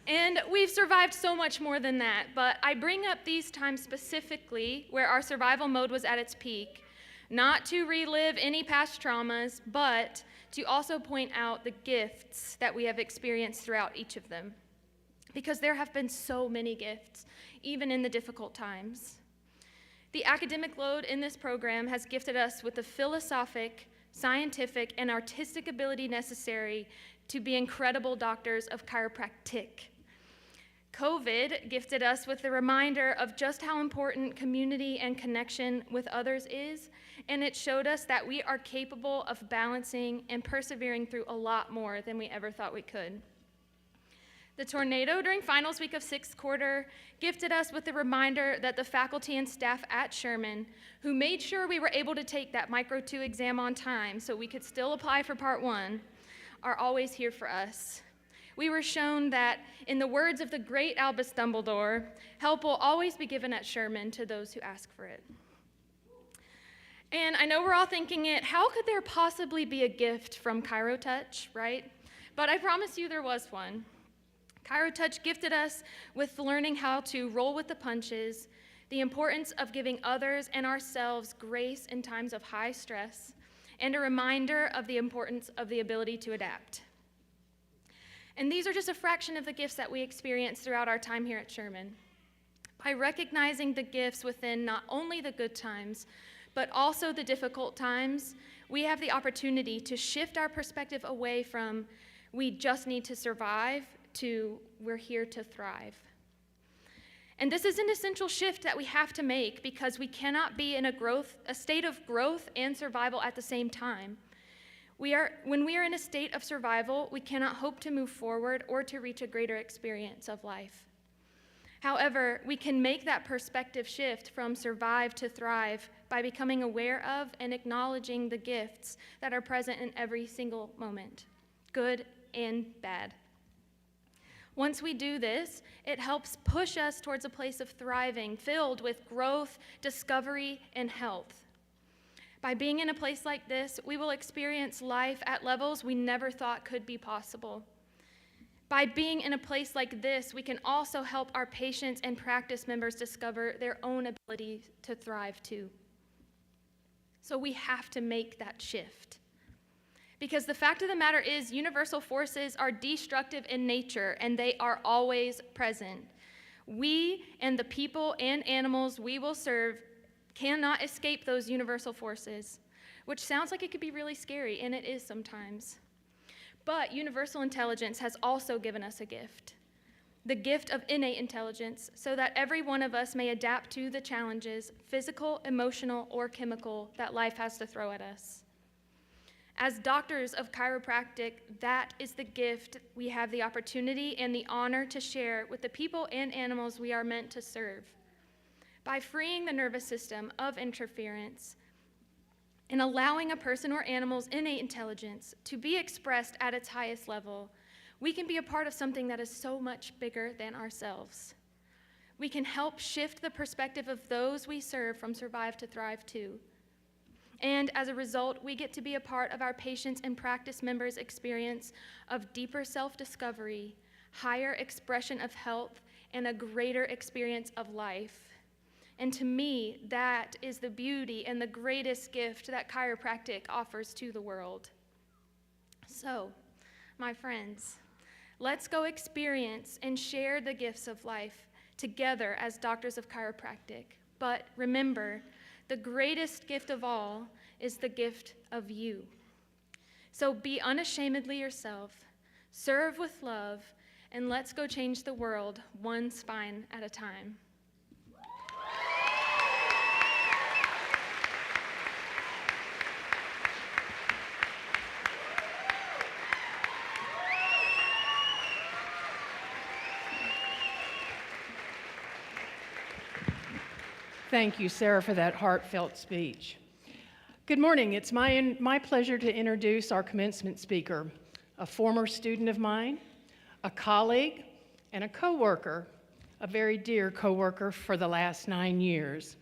And we've survived so much more than that, but I bring up these times specifically where our survival mode was at its peak, not to relive any past traumas, but to also point out the gifts that we have experienced throughout each of them. Because there have been so many gifts, even in the difficult times. The academic load in this program has gifted us with the philosophic, scientific, and artistic ability necessary to be incredible doctors of chiropractic. COVID gifted us with the reminder of just how important community and connection with others is, and it showed us that we are capable of balancing and persevering through a lot more than we ever thought we could. The tornado during finals week of 6th quarter gifted us with the reminder that the faculty and staff at Sherman, who made sure we were able to take that Micro 2 exam on time so we could still apply for Part 1, are always here for us. We were shown that, in the words of the great Albus Dumbledore, help will always be given at Sherman to those who ask for it. And I know we're all thinking it, how could there possibly be a gift from Chiro Touch, right? But I promise you there was one. Chiro Touch gifted us with learning how to roll with the punches, the importance of giving others and ourselves grace in times of high stress, and a reminder of the importance of the ability to adapt. And these are just a fraction of the gifts that we experience throughout our time here at Sherman. By recognizing the gifts within not only the good times, but also the difficult times, we have the opportunity to shift our perspective away from we just need to survive to we're here to thrive. And this is an essential shift that we have to make because we cannot be in a state of growth and survival at the same time. When we are in a state of survival, we cannot hope to move forward or to reach a greater experience of life. However, we can make that perspective shift from survive to thrive by becoming aware of and acknowledging the gifts that are present in every single moment, good and bad. Once we do this, it helps push us towards a place of thriving, filled with growth, discovery, and health. By being in a place like this, we will experience life at levels we never thought could be possible. By being in a place like this, we can also help our patients and practice members discover their own ability to thrive too. So we have to make that shift. Because the fact of the matter is, universal forces are destructive in nature, and they are always present. We and the people and animals we will serve cannot escape those universal forces, which sounds like it could be really scary, and it is sometimes. But universal intelligence has also given us a gift, the gift of innate intelligence, so that every one of us may adapt to the challenges, physical, emotional, or chemical, that life has to throw at us. As doctors of chiropractic, that is the gift we have the opportunity and the honor to share with the people and animals we are meant to serve. By freeing the nervous system of interference and allowing a person or animal's innate intelligence to be expressed at its highest level, we can be a part of something that is so much bigger than ourselves. We can help shift the perspective of those we serve from survive to thrive too. And as a result, we get to be a part of our patients and practice members' experience of deeper self-discovery, higher expression of health, and a greater experience of life. And to me, that is the beauty and the greatest gift that chiropractic offers to the world. So, my friends, let's go experience and share the gifts of life together as doctors of chiropractic. But remember, the greatest gift of all is the gift of you. So be unashamedly yourself, serve with love, and let's go change the world one spine at a time. Thank you, Sarah, for that heartfelt speech. Good morning. It's my pleasure to introduce our commencement speaker, a former student of mine, a colleague, and a coworker, a very dear coworker for the last 9 years,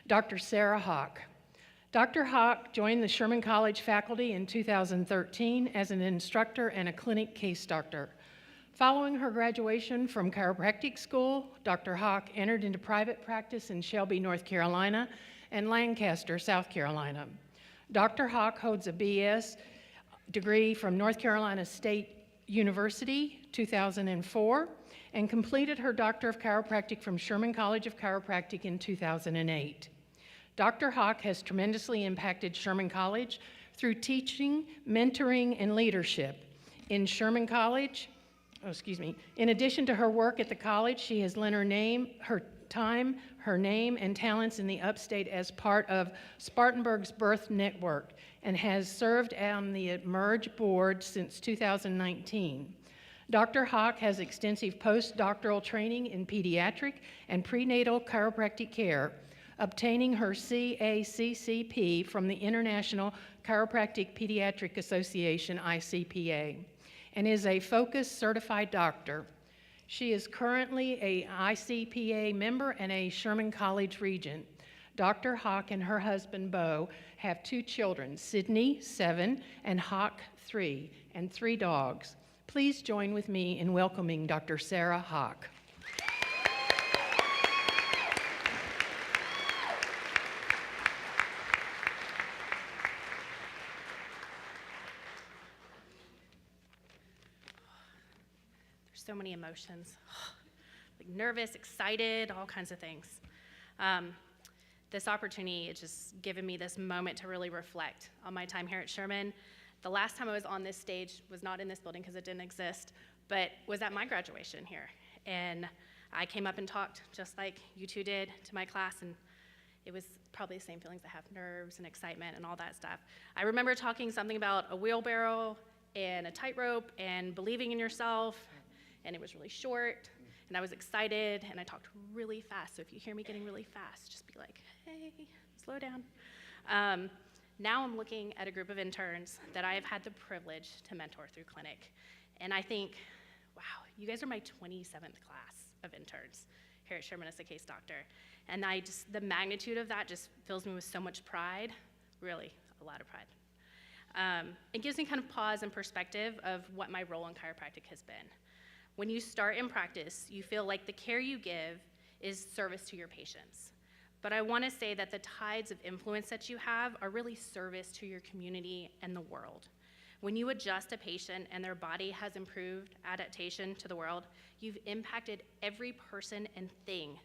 Dr. Sarah Hawk. Dr. Hawk joined the Sherman College faculty in 2013 as an instructor and a clinic case doctor. Following her graduation from chiropractic school, Dr. Hawk entered into private practice in Shelby, North Carolina, and Lancaster, South Carolina. Dr. Hawk holds a BS degree from North Carolina State University, 2004, and completed her Doctor of Chiropractic from Sherman College of Chiropractic in 2008. Dr. Hawk has tremendously impacted Sherman College through teaching, mentoring, and leadership. In Sherman College, in addition to her work at the college, she has lent her name, her time, her name, and talents in the upstate as part of Spartanburg's Birth Network and has served on the Emerge board since 2019. Dr. Hawk has extensive postdoctoral training in pediatric and prenatal chiropractic care, obtaining her CACCP from the International Chiropractic Pediatric Association, ICPA, and is a Focus certified doctor. She is currently a ICPA member and a Sherman College Regent. Dr. Hawk and her husband, Bo, have 2 children, Sydney, 7, and Hawk, 3, and 3 dogs. Please join with me in welcoming Dr. Sarah Hawk. So many emotions, like nervous, excited, all kinds of things. This opportunity has just given me this moment to really reflect on my time here at Sherman. The last time I was on this stage was not in this building because it didn't exist, but was at my graduation here. And I came up and talked just like you two did to my class, and it was probably the same feelings I have, nerves and excitement and all that stuff. I remember talking something about a wheelbarrow and a tightrope and believing in yourself, and it was really short, and I was excited, and I talked really fast. So if you hear me getting really fast, just be like, hey, slow down. Now I'm looking at a group of interns that I have had the privilege to mentor through clinic. And I think, wow, you guys are my 27th class of interns here at Sherman as a case doctor. And the magnitude of that just fills me with so much pride, really a lot of pride. It gives me kind of pause and perspective of what my role in chiropractic has been. When you start in practice, you feel like the care you give is service to your patients. But I want to say that the tides of influence that you have are really service to your community and the world. When you adjust a patient and their body has improved adaptation to the world, you've impacted every person and thing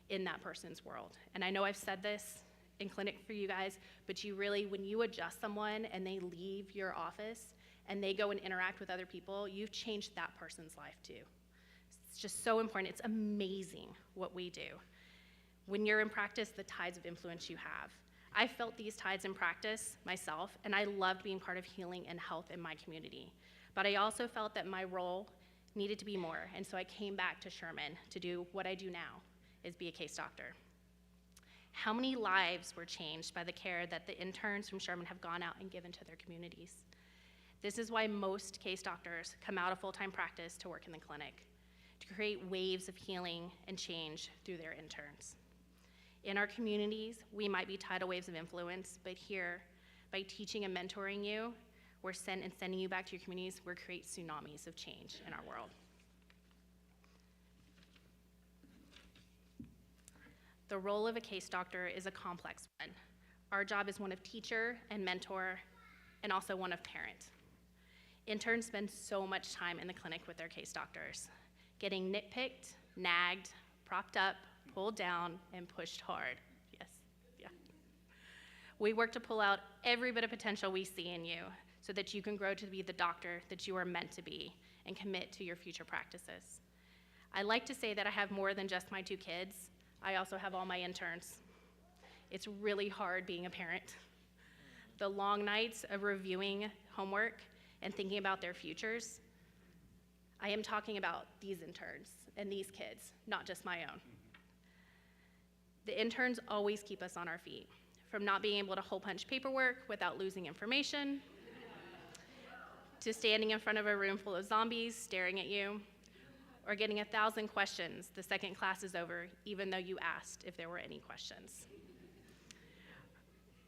in that person's world. And I know I've said this in clinic for you guys, but you really, when you adjust someone and they leave your office and they go and interact with other people, you've changed that person's life too. It's just so important. It's amazing what we do. When you're in practice, the tides of influence you have. I felt these tides in practice myself, and I loved being part of healing and health in my community. But I also felt that my role needed to be more, and so I came back to Sherman to do what I do now, is be a case doctor. How many lives were changed by the care that the interns from Sherman have gone out and given to their communities? This is why most case doctors come out of full-time practice to work in the clinic, to create waves of healing and change through their interns. In our communities, we might be tidal waves of influence, but here, by teaching and mentoring you, we're sending you back to your communities, we're creating tsunamis of change in our world. The role of a case doctor is a complex one. Our job is one of teacher and mentor, and also one of parent. Interns spend so much time in the clinic with their case doctors, getting nitpicked, nagged, propped up, pulled down, and pushed hard. Yes, yeah. We work to pull out every bit of potential we see in you so that you can grow to be the doctor that you are meant to be and commit to your future practices. I like to say that I have more than just my 2 kids. I also have all my interns. It's really hard being a parent. The long nights of reviewing homework and thinking about their futures. I am talking about these interns and these kids, not just my own. The interns always keep us on our feet, from not being able to hole punch paperwork without losing information, to standing in front of a room full of zombies staring at you, or getting 1,000 questions the second class is over, even though you asked if there were any questions.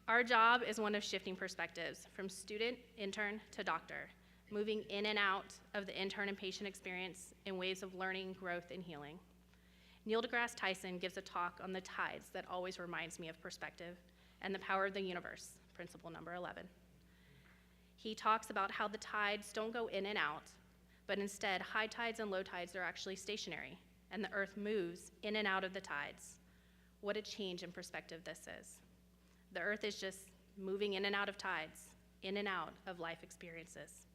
Our job is one of shifting perspectives from student, intern, to doctor, moving in and out of the intern and patient experience in waves of learning, growth, and healing. Neil deGrasse Tyson gives a talk on the tides that always reminds me of perspective and the power of the universe, principle number 11. He talks about how the tides don't go in and out, but instead high tides and low tides are actually stationary, and the earth moves in and out of the tides. What a change in perspective this is. The earth is just moving in and out of tides, in and out of life experiences.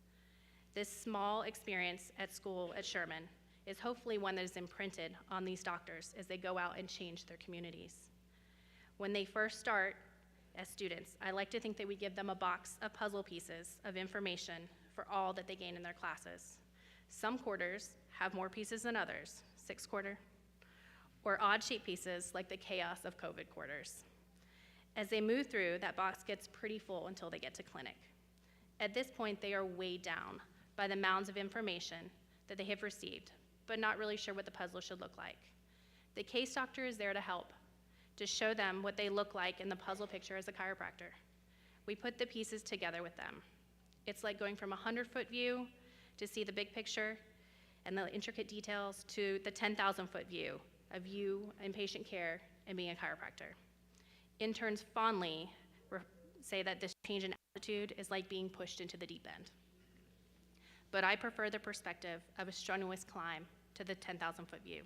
This small experience at school at Sherman is hopefully one that is imprinted on these doctors as they go out and change their communities. When they first start as students, I like to think that we give them a box of puzzle pieces of information for all that they gain in their classes. Some quarters have more pieces than others, 6 quarter, or odd-shaped pieces like the chaos of COVID quarters. As they move through, that box gets pretty full until they get to clinic. At this point, they are weighed down by the mounds of information that they have received, but not really sure what the puzzle should look like. The case doctor is there to help, to show them what they look like in the puzzle picture as a chiropractor. We put the pieces together with them. It's like going from a 100-foot view to see the big picture and the intricate details to the 10,000-foot view of you and patient care and being a chiropractor. Interns fondly say that this change in attitude is like being pushed into the deep end. But I prefer the perspective of a strenuous climb to the 10,000-foot view.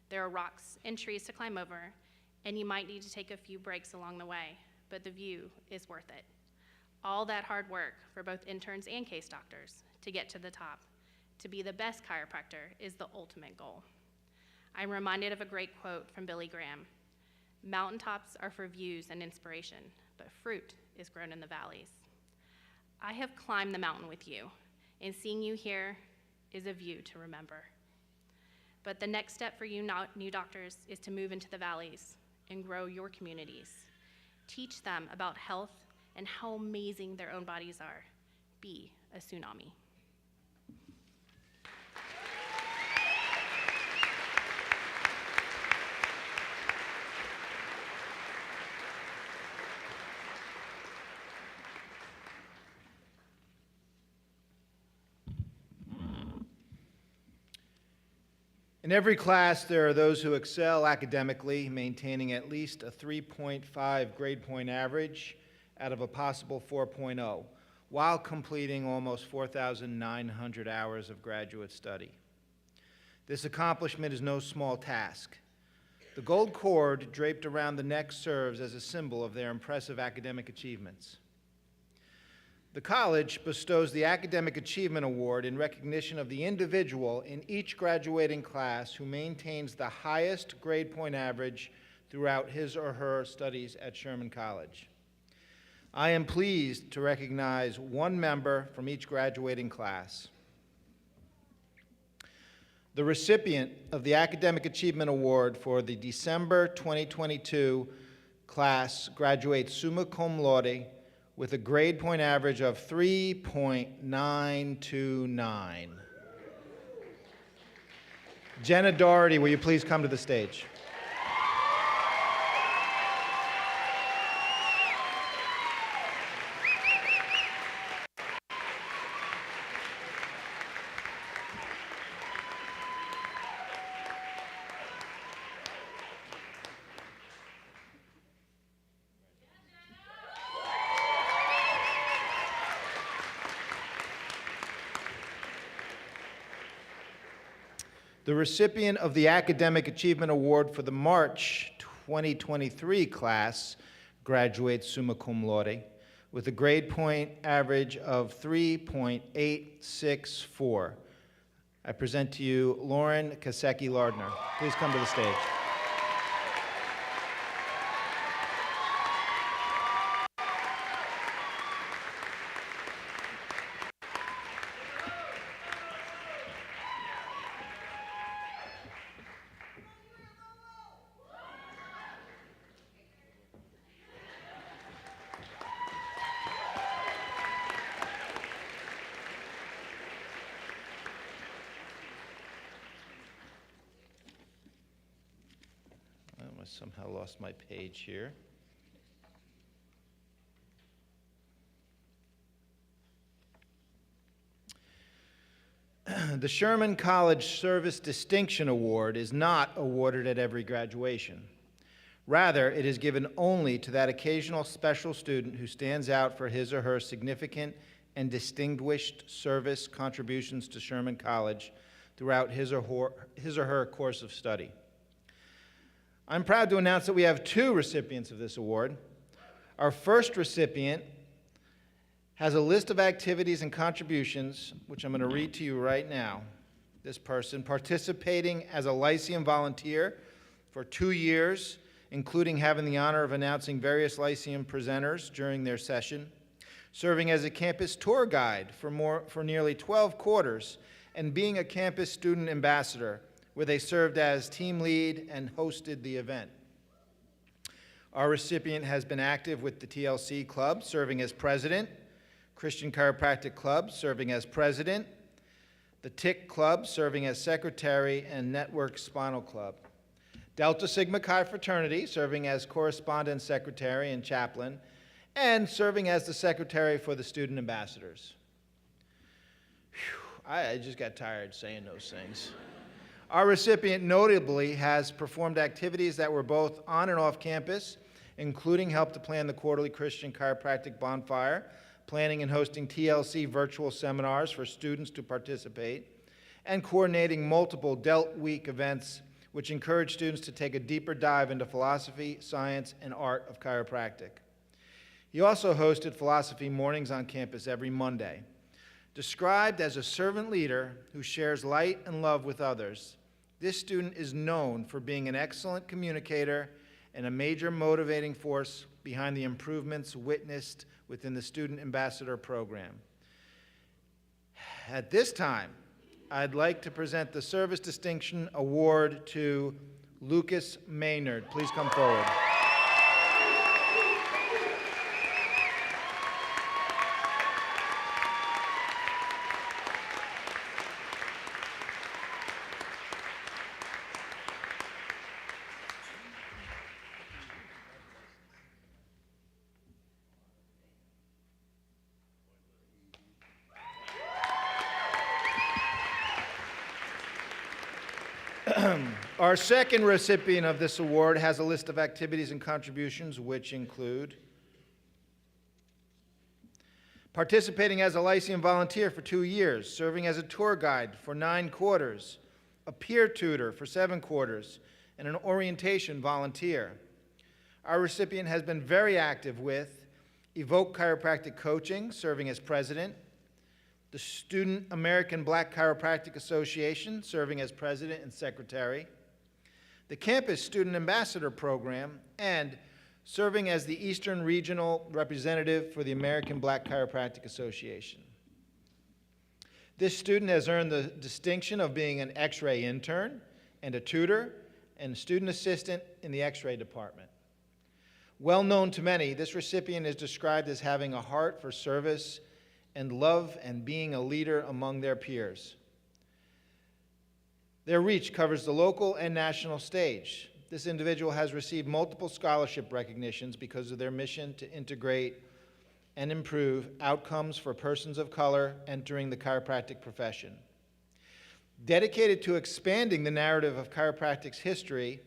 There are rocks and trees to climb over, and you might need to take a few breaks along the way, but the view is worth it. All that hard work for both interns and case doctors to get to the top, to be the best chiropractor, is the ultimate goal. I'm reminded of a great quote from Billy Graham. Mountaintops are for views and inspiration, but fruit is grown in the valleys. I have climbed the mountain with you, and seeing you here is a view to remember. But the next step for you new doctors is to move into the valleys and grow your communities. Teach them about health and how amazing their own bodies are. Be a tsunami. In every class, there are those who excel academically, maintaining at least a 3.5 grade point average out of a possible 4.0, while completing almost 4,900 hours of graduate study. This accomplishment is no small task. The gold cord draped around the neck serves as a symbol of their impressive academic achievements. The college bestows the Academic Achievement Award in recognition of the individual in each graduating class who maintains the highest grade point average throughout his or her studies at Sherman College. I am pleased to recognize one member from each graduating class. The recipient of the Academic Achievement Award for the December 2022 class graduates summa cum laude with a grade point average of 3.929. Jenna Doherty, will you please come to the stage? The recipient of the Academic Achievement Award for the March 2023 class graduates summa cum laude with a grade point average of 3.864. I present to you Lauren Kasecki-Lardner. Please come to the stage. I somehow lost my page here. The Sherman College Service Distinction Award is not awarded at every graduation. Rather, it is given only to that occasional special student who stands out for his or her significant and distinguished service contributions to Sherman College throughout his or her course of study. I'm proud to announce that we have two recipients of this award. Our first recipient has a list of activities and contributions, which I'm going to read to you right now. This person participating as a Lyceum volunteer for 2 years, including having the honor of announcing various Lyceum presenters during their session, serving as a campus tour guide for nearly 12 quarters, and being a campus student ambassador, where they served as team lead and hosted the event. Our recipient has been active with the TLC Club, serving as president, Christian Chiropractic Club, serving as president, the TIC Club, serving as secretary, and Network Spinal Club. Delta Sigma Chi Fraternity, serving as correspondence secretary and chaplain, and serving as the secretary for the student ambassadors. Whew, I just got tired saying those things. Our recipient notably has performed activities that were both on and off campus, including help to plan the quarterly Christian Chiropractic Bonfire, planning and hosting TLC virtual seminars for students to participate, and coordinating multiple Delt Week events which encourage students to take a deeper dive into philosophy, science, and art of chiropractic. He also hosted philosophy mornings on campus every Monday. Described as a servant leader who shares light and love with others, this student is known for being an excellent communicator and a major motivating force behind the improvements witnessed within the Student Ambassador Program. At this time, I'd like to present the Service Distinction Award to Lucas Maynard. Please come forward. Our second recipient of this award has a list of activities and contributions which include participating as a Lyceum volunteer for 2 years, serving as a tour guide for 9 quarters, a peer tutor for 7 quarters, and an orientation volunteer. Our recipient has been very active with Evoke Chiropractic Coaching, serving as president, the Student American Black Chiropractic Association, serving as president and secretary, the Campus Student Ambassador Program, and serving as the Eastern Regional Representative for the American Black Chiropractic Association. This student has earned the distinction of being an X-ray intern and a tutor and student assistant in the X-ray department. Well known to many, this recipient is described as having a heart for service and love and being a leader among their peers. Their reach covers the local and national stage. This individual has received multiple scholarship recognitions because of their mission to integrate and improve outcomes for persons of color entering the chiropractic profession. Dedicated to expanding the narrative of chiropractic's history,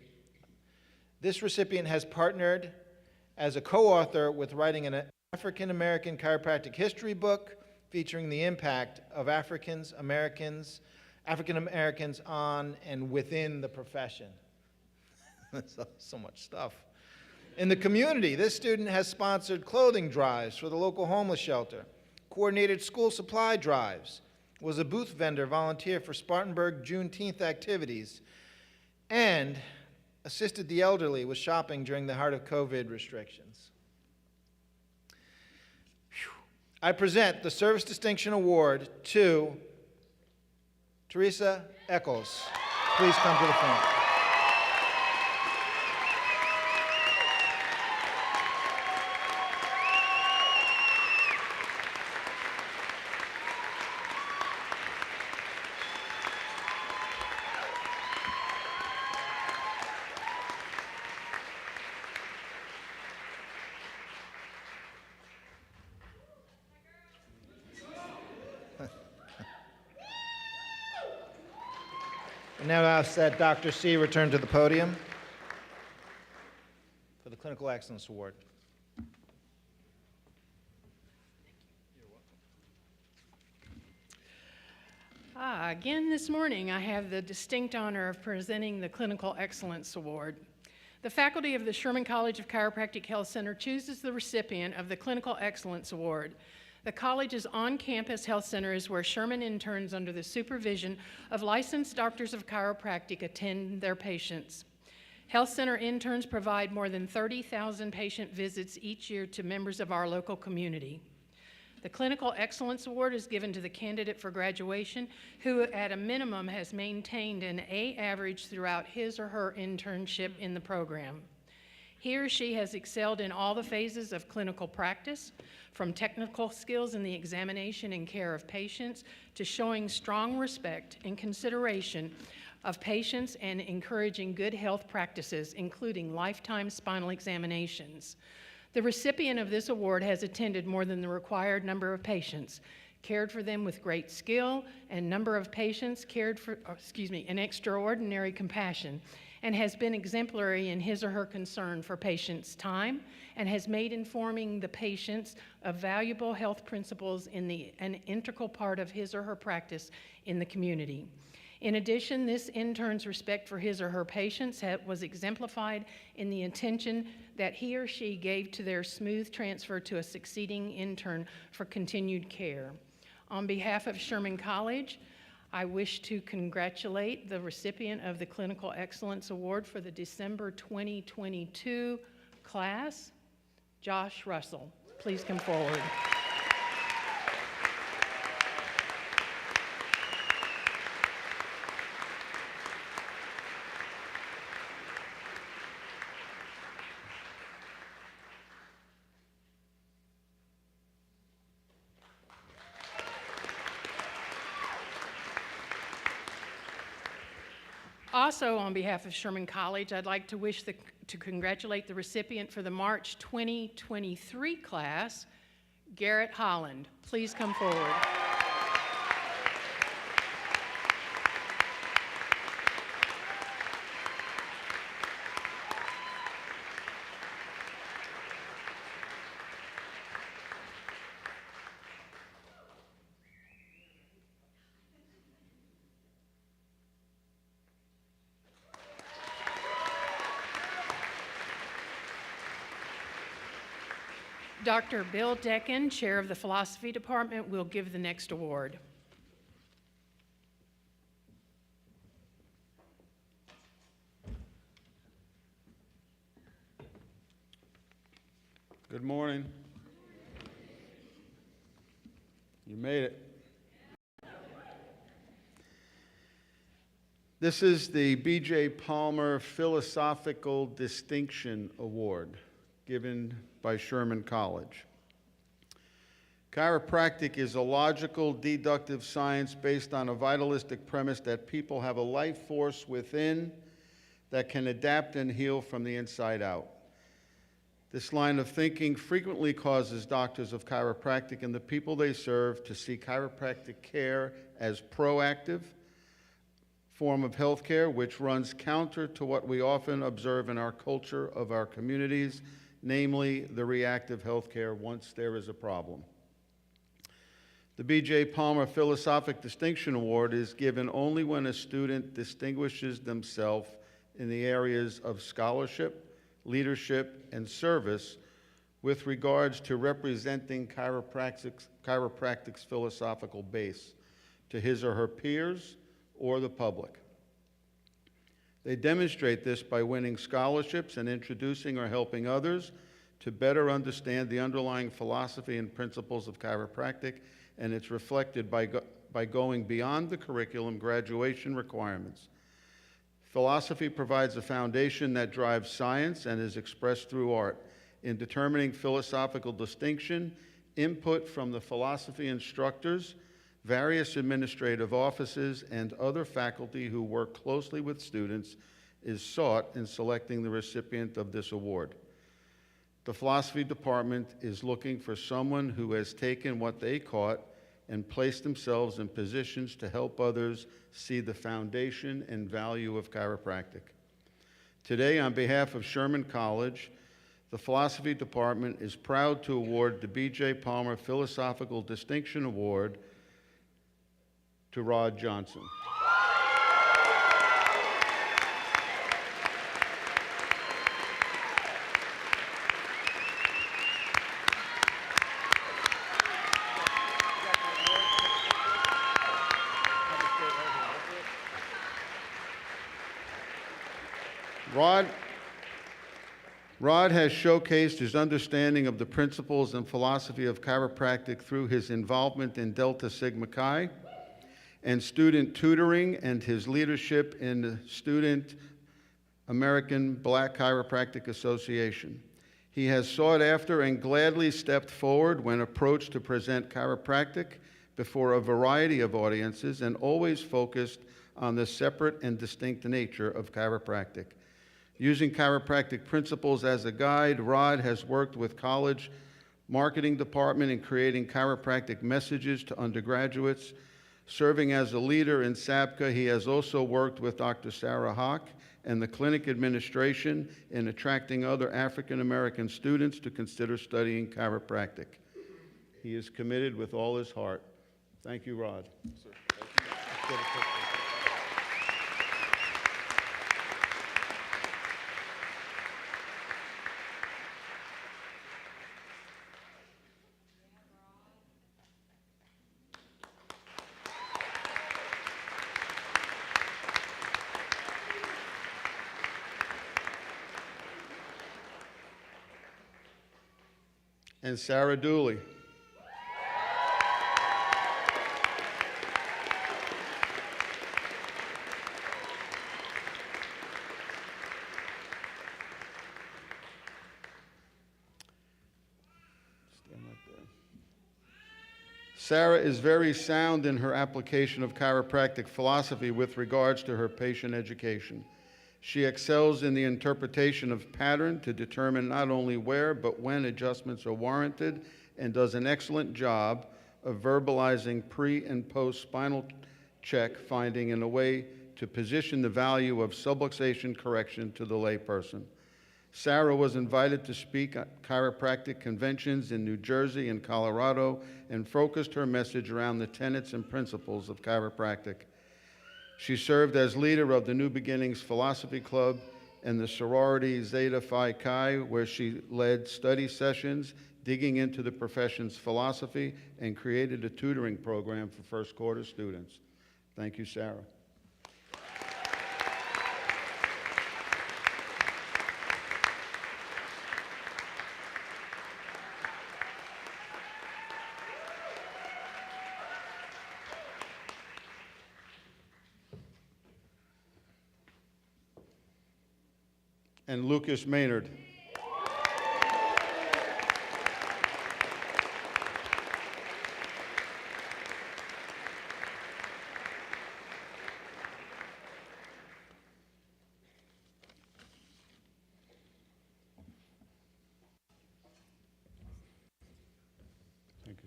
this recipient has partnered as a co-author with writing an African American chiropractic history book featuring the impact of African Americans on and within the profession. That's so much stuff. In the community, this student has sponsored clothing drives for the local homeless shelter, coordinated school supply drives, was a booth vendor volunteer for Spartanburg Juneteenth activities, and assisted the elderly with shopping during the heart of COVID restrictions. I present the Service Distinction Award to Teresa Eccles. Please come to the front. And now I'll ask that Dr. C return to the podium for the Clinical Excellence Award. Again this morning, I have the distinct honor of presenting the Clinical Excellence Award. The faculty of the Sherman College of Chiropractic Health Center chooses the recipient of the Clinical Excellence Award. The college's on-campus health center is where Sherman interns under the supervision of licensed doctors of chiropractic attend their patients. Health center interns provide more than 30,000 patient visits each year to members of our local community. The Clinical Excellence Award is given to the candidate for graduation who at a minimum has maintained an A average throughout his or her internship in the program. He or she has excelled in all the phases of clinical practice, from technical skills in the examination and care of patients to showing strong respect and consideration of patients and encouraging good health practices, including lifetime spinal examinations. The recipient of this award has attended more than the required number of patients, cared for them with great skill and number of patients cared for, an extraordinary compassion, and has been exemplary in his or her concern for patients' time, and has made informing the patients of valuable health principles an integral part of his or her practice in the community. In addition, this intern's respect for his or her patients was exemplified in the attention that he or she gave to their smooth transfer to a succeeding intern for continued care. On behalf of Sherman College, I wish to congratulate the recipient of the Clinical Excellence Award for the December 2022 class, Josh Russell. Please come forward. Also, on behalf of Sherman College, I'd like to congratulate the recipient for the March 2023 class, Garrett Holland. Please come forward. Dr. Bill Decken, Chair of the Philosophy Department, will give the next award. Good morning. You made it. This is the B.J. Palmer Philosophical Distinction Award. given by Sherman College. Chiropractic is a logical, deductive science based on a vitalistic premise that people have a life force within that can adapt and heal from the inside out. This line of thinking frequently causes doctors of chiropractic and the people they serve to see chiropractic care as proactive form of healthcare, which runs counter to what we often observe in our culture of our communities, namely the reactive healthcare once there is a problem. The B.J. Palmer Philosophic Distinction Award is given only when a student distinguishes themselves in the areas of scholarship, leadership, and service with regards to representing chiropractic's philosophical base to his or her peers or the public. They demonstrate this by winning scholarships and introducing or helping others to better understand the underlying philosophy and principles of chiropractic, and it's reflected by going beyond the curriculum graduation requirements. Philosophy provides a foundation that drives science and is expressed through art. In determining philosophical distinction, input from the philosophy instructors, various administrative offices, and other faculty who work closely with students is sought in selecting the recipient of this award. The philosophy department is looking for someone who has taken what they caught and placed themselves in positions to help others see the foundation and value of chiropractic. Today, on behalf of Sherman College, the philosophy department is proud to award the B.J. Palmer Philosophical Distinction Award to Rod Johnson. Rod has showcased his understanding of the principles and philosophy of chiropractic through his involvement in Delta Sigma Chi and student tutoring and his leadership in the Student American Black Chiropractic Association. He has sought after and gladly stepped forward when approached to present chiropractic before a variety of audiences and always focused on the separate and distinct nature of chiropractic. Using chiropractic principles as a guide, Rod has worked with college marketing department in creating chiropractic messages to undergraduates. Serving as a leader in SABCA, he has also worked with Dr. Sarah Hawk and the clinic administration in attracting other African American students to consider studying chiropractic. He is committed with all his heart. Thank you, Rod. Sir, thank you. And Sarah Dooley. Sarah is very sound in her application of chiropractic philosophy with regards to her patient education. She excels in the interpretation of pattern to determine not only where but when adjustments are warranted, and does an excellent job of verbalizing pre and post spinal check finding in a way to position the value of subluxation correction to the layperson. Sarah was invited to speak at chiropractic conventions in New Jersey and Colorado and focused her message around the tenets and principles of chiropractic. She served as leader of the New Beginnings Philosophy Club and the sorority Zeta Phi Chi, where she led study sessions, digging into the profession's philosophy, and created a tutoring program for first quarter students. Thank you, Sarah. And Lucas Maynard.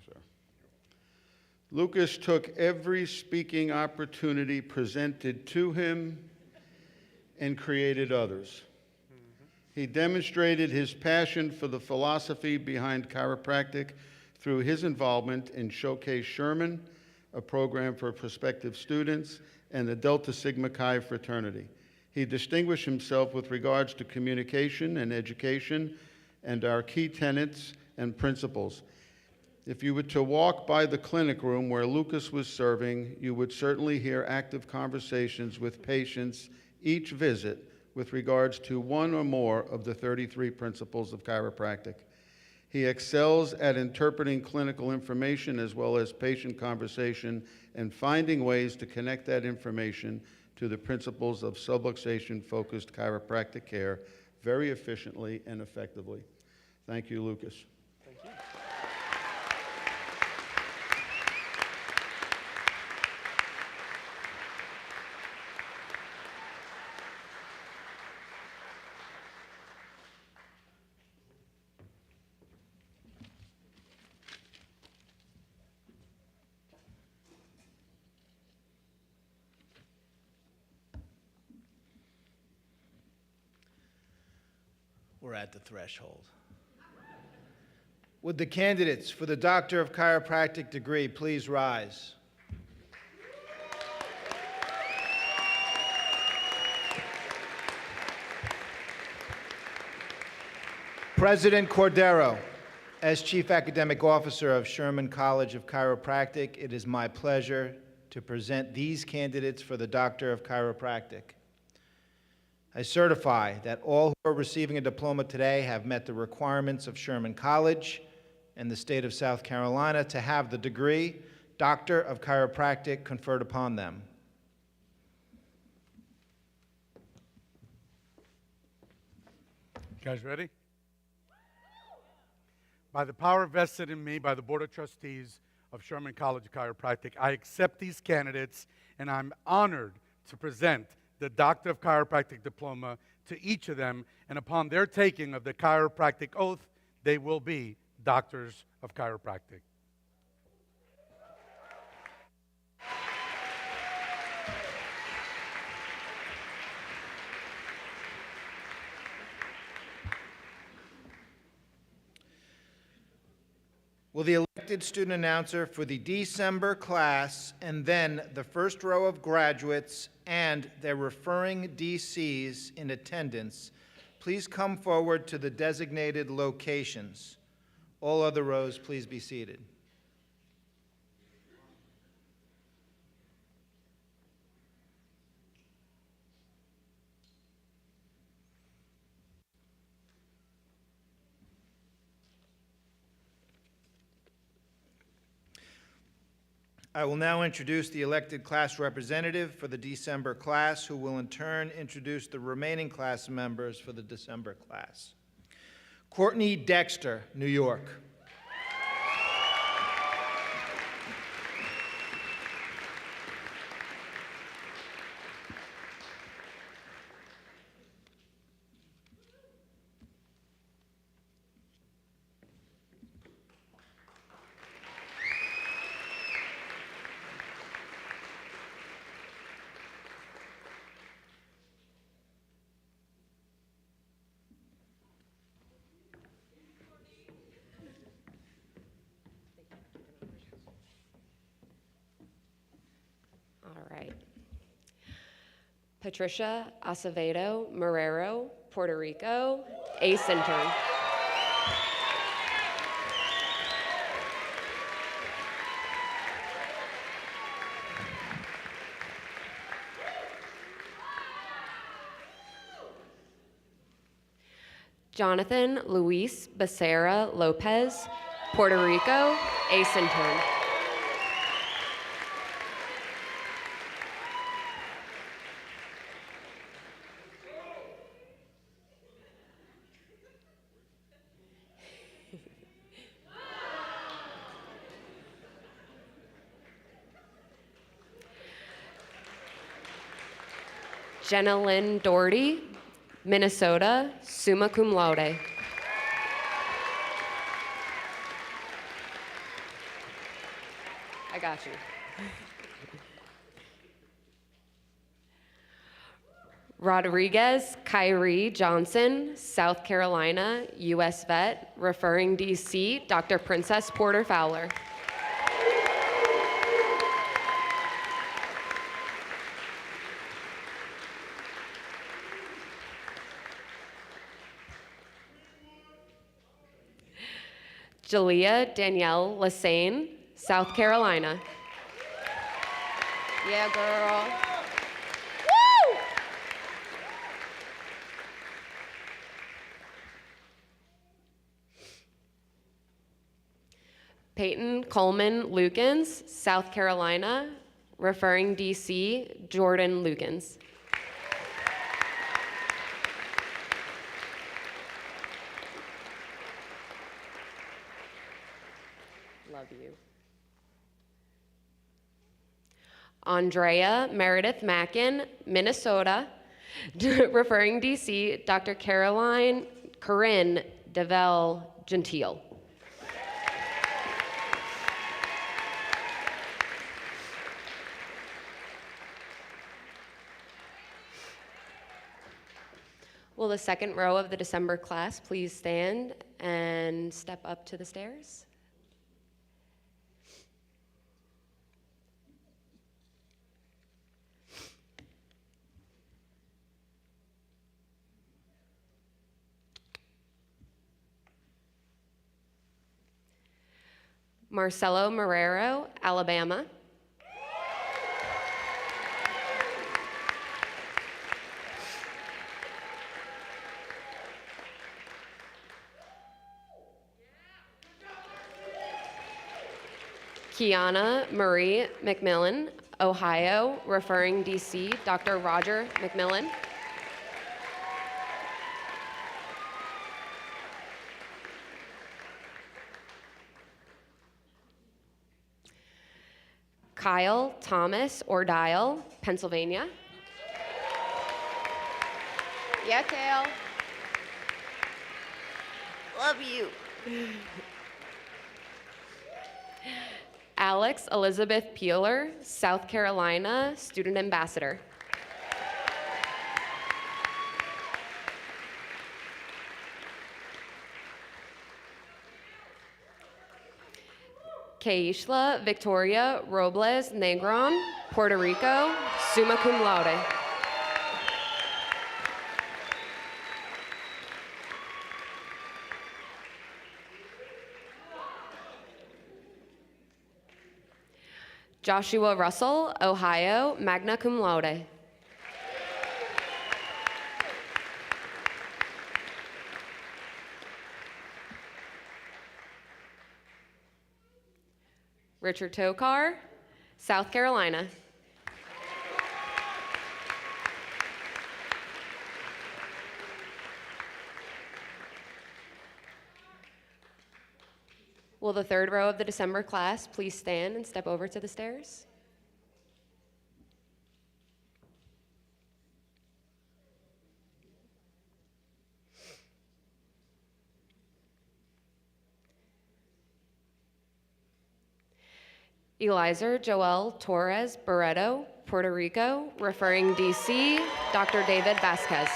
sir. Lucas took every speaking opportunity presented to him and created others. He demonstrated his passion for the philosophy behind chiropractic through his involvement in Showcase Sherman, a program for prospective students, and the Delta Sigma Chi fraternity. He distinguished himself with regards to communication and education and our key tenets and principles. If you were to walk by the clinic room where Lucas was serving, you would certainly hear active conversations with patients each visit with regards to one or more of the 33 principles of chiropractic. He excels at interpreting clinical information as well as patient conversation and finding ways to connect that information to the principles of subluxation-focused chiropractic care very efficiently and effectively. Thank you, Lucas. Thank you. We're at the threshold. Would the candidates for the Doctor of Chiropractic degree please rise? President Cordero, as Chief Academic Officer of Sherman College of Chiropractic, it is my pleasure to present these candidates for the Doctor of Chiropractic. I certify that all who are receiving a diploma today have met the requirements of Sherman College and the state of South Carolina to have the degree Doctor of Chiropractic conferred upon them. You guys ready? By the power vested in me by the Board of Trustees of Sherman College of Chiropractic, I accept these candidates, and I'm honored to present the Doctor of Chiropractic diploma to each of them, and upon their taking of the chiropractic oath, they will be doctors of chiropractic. Will the elected student announcer for the December class and then the first row of graduates and their referring DCs in attendance please come forward to the designated locations? All other rows, please be seated. I will now introduce the elected class representative for the December class, who will in turn introduce the remaining class members for the December class. Courtney Dexter, New York. All right. Patricia Acevedo Marrero, Puerto Rico, ACE intern. Jonathan Luis Becerra Lopez, Puerto Rico, ACE intern. Jenna Lynn Doherty, Minnesota, summa cum laude. I got you. Rodriguez Kyrie Johnson, South Carolina, U.S. vet, referring D.C., Dr. Princess Porter Fowler. Jalea Danielle Lassane, South Carolina. Yeah, girl. Woo! Peyton Coleman Lukens, South Carolina, referring DC, Jordan Lukens. Love you. Andrea Meredith Mackin, Minnesota, referring DC, Dr. Corinne Devell Gentile. Will the second row of the December class please stand and step up to the stairs? Marcelo Marrero, Alabama. Kiana Marie McMillan, Ohio, referring DC, Dr. Roger McMillan. Kyle Thomas Ordile, Pennsylvania. Yeah, Kale. Love you. Alex Elizabeth Peeler, South Carolina, student ambassador. Keishla Victoria Robles Negron, Puerto Rico, summa cum laude. Joshua Russell, Ohio, magna cum laude. Richard Tokar, South Carolina. Will the third row of the December class please stand and step over to the stairs? Eliza Joel Torres Barreto, Puerto Rico, referring DC, Dr. David Vasquez.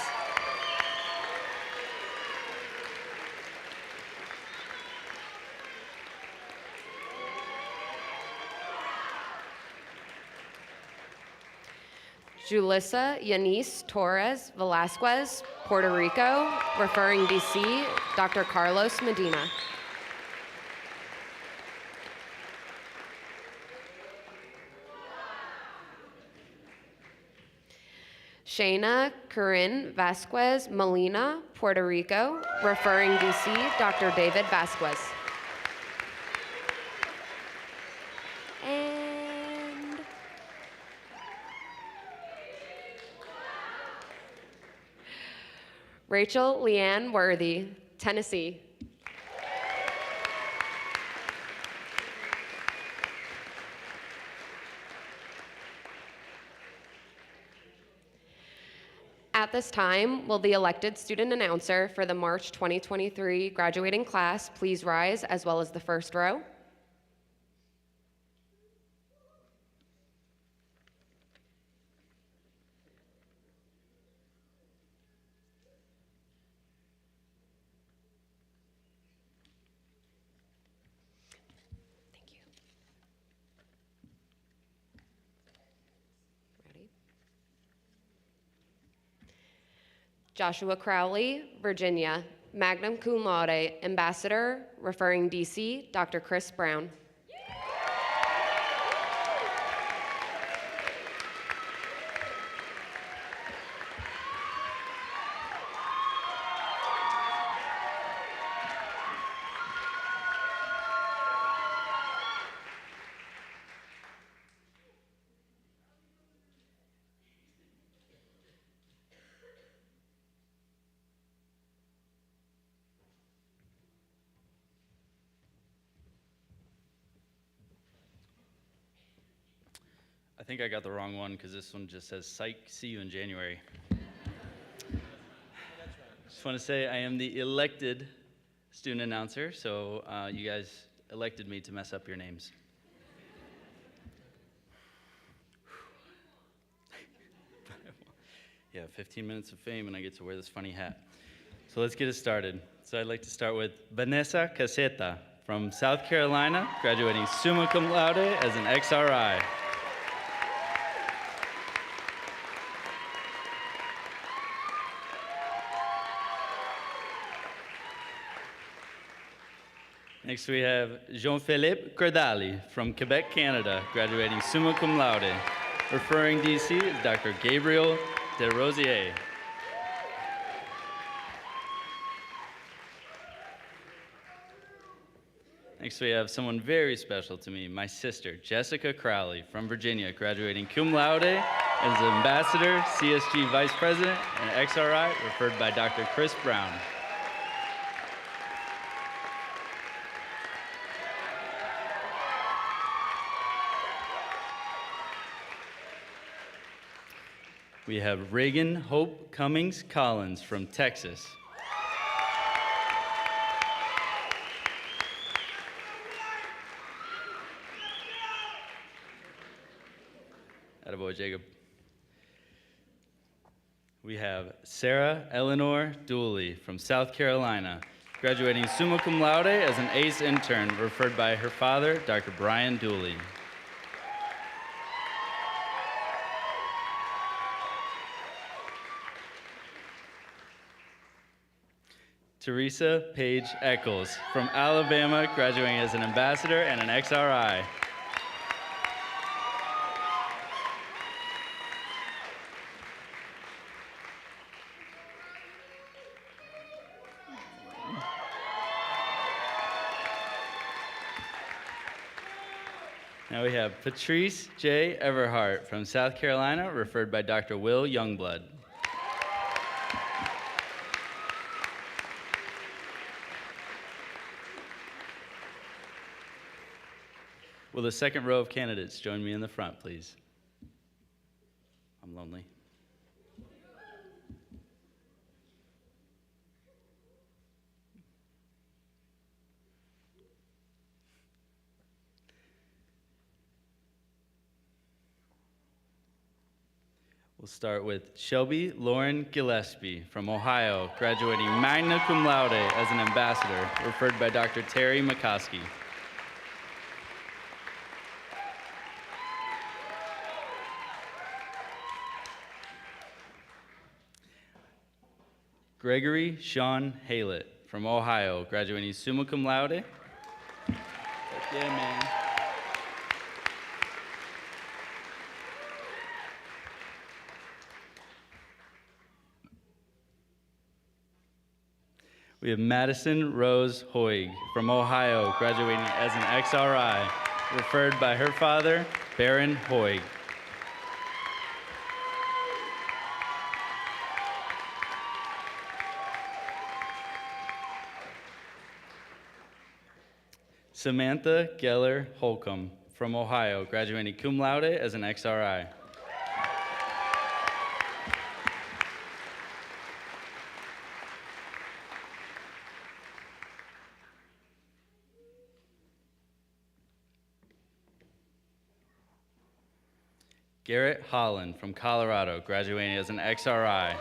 Julissa Yanis Torres Velasquez, Puerto Rico, referring DC, Dr. Carlos Medina. Shayna Corinne Vasquez Molina, Puerto Rico, referring DC, Dr. David Vasquez. And Rachel Leanne Worthy, Tennessee. At this time, will the elected student announcer for the March 2023 graduating class please rise, as well as the first row? Joshua Crowley, Virginia, magna cum laude, ambassador, referring DC, Dr. Chris Brown. I think I got the wrong one because this one just says psych, see you in January. Just want to say I am the elected student announcer, so you guys elected me to mess up your names. Yeah, 15 minutes of fame and I get to wear this funny hat. So let's get it started. So I'd like to start with Vanessa Caseta from South Carolina, graduating summa cum laude as an XRI. Next we have Jean-Philippe Cordali from Quebec, Canada, graduating summa cum laude. Referring DC is Dr. Gabriel Desrosiers. Next we have someone very special to me, my sister, Jessica Crowley from Virginia, graduating cum laude as Ambassador, CSG Vice President, and XRI, referred by Dr. Chris Brown. We have Reagan Hope Cummings Collins from Texas. Attaboy, Jacob. We have Sarah Eleanor Dooley from South Carolina, graduating summa cum laude as an ACE intern, referred by her father, Dr. Brian Dooley. Teresa Page Eccles from Alabama, graduating as an ambassador and an XRI. Now we have Patrice J. Everhart from South Carolina, referred by Dr. Will Youngblood. Will the second row of candidates join me in the front, please? I'm lonely. We'll start with Shelby Lauren Gillespie from Ohio, graduating magna cum laude as an ambassador, referred by Dr. Terry McCoskey. Gregory Sean Haylett from Ohio, graduating summa cum laude. Yeah, man. We have Madison Rose Hoig from Ohio, graduating as an XRI, referred by her father, Baron Hoig. Samantha Geller Holcomb from Ohio, graduating cum laude as an XRI. Garrett Holland from Colorado, graduating as an XRI.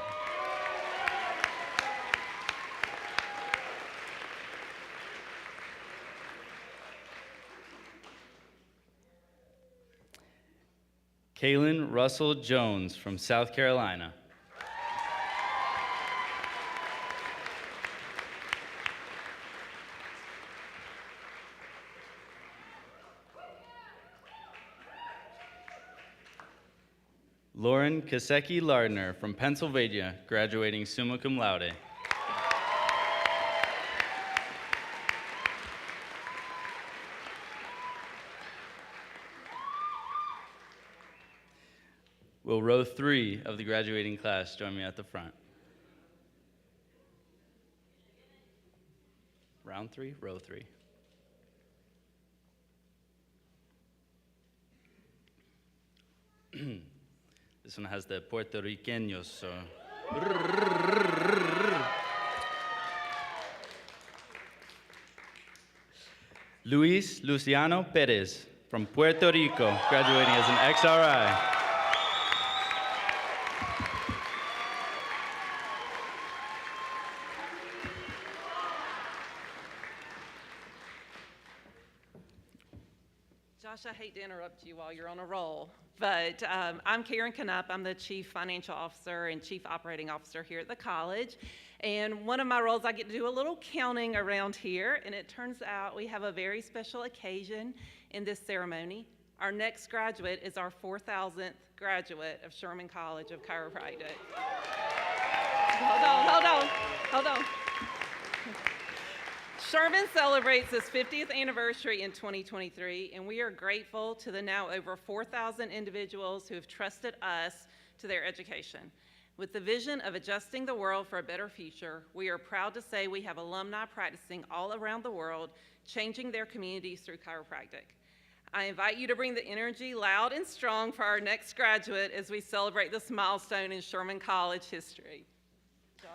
Kaylin Russell Jones from South Carolina. Lauren Kasecki Lardner from Pennsylvania, graduating summa cum laude. Will row 3 of the graduating class join me at the front? Round 3, row 3. This one has the Puerto Ricanos. So. Luis Luciano Perez from Puerto Rico, graduating as an XRI. Josh, I hate to interrupt you while you're on a roll, but I'm Karen Knupp. I'm the Chief Financial Officer and Chief Operating Officer here at the college. And one of my roles, I get to do a little counting around here, and it turns out we have a very special occasion in this ceremony. Our next graduate is our 4,000th graduate of Sherman College of Chiropractic. Hold on. Sherman celebrates its 50th anniversary in 2023, and we are grateful to the now over 4,000 individuals who have trusted us to their education. With the vision of adjusting the world for a better future, we are proud to say we have alumni practicing all around the world, changing their communities through chiropractic. I invite you to bring the energy loud and strong for our next graduate as we celebrate this milestone in Sherman College history. Josh.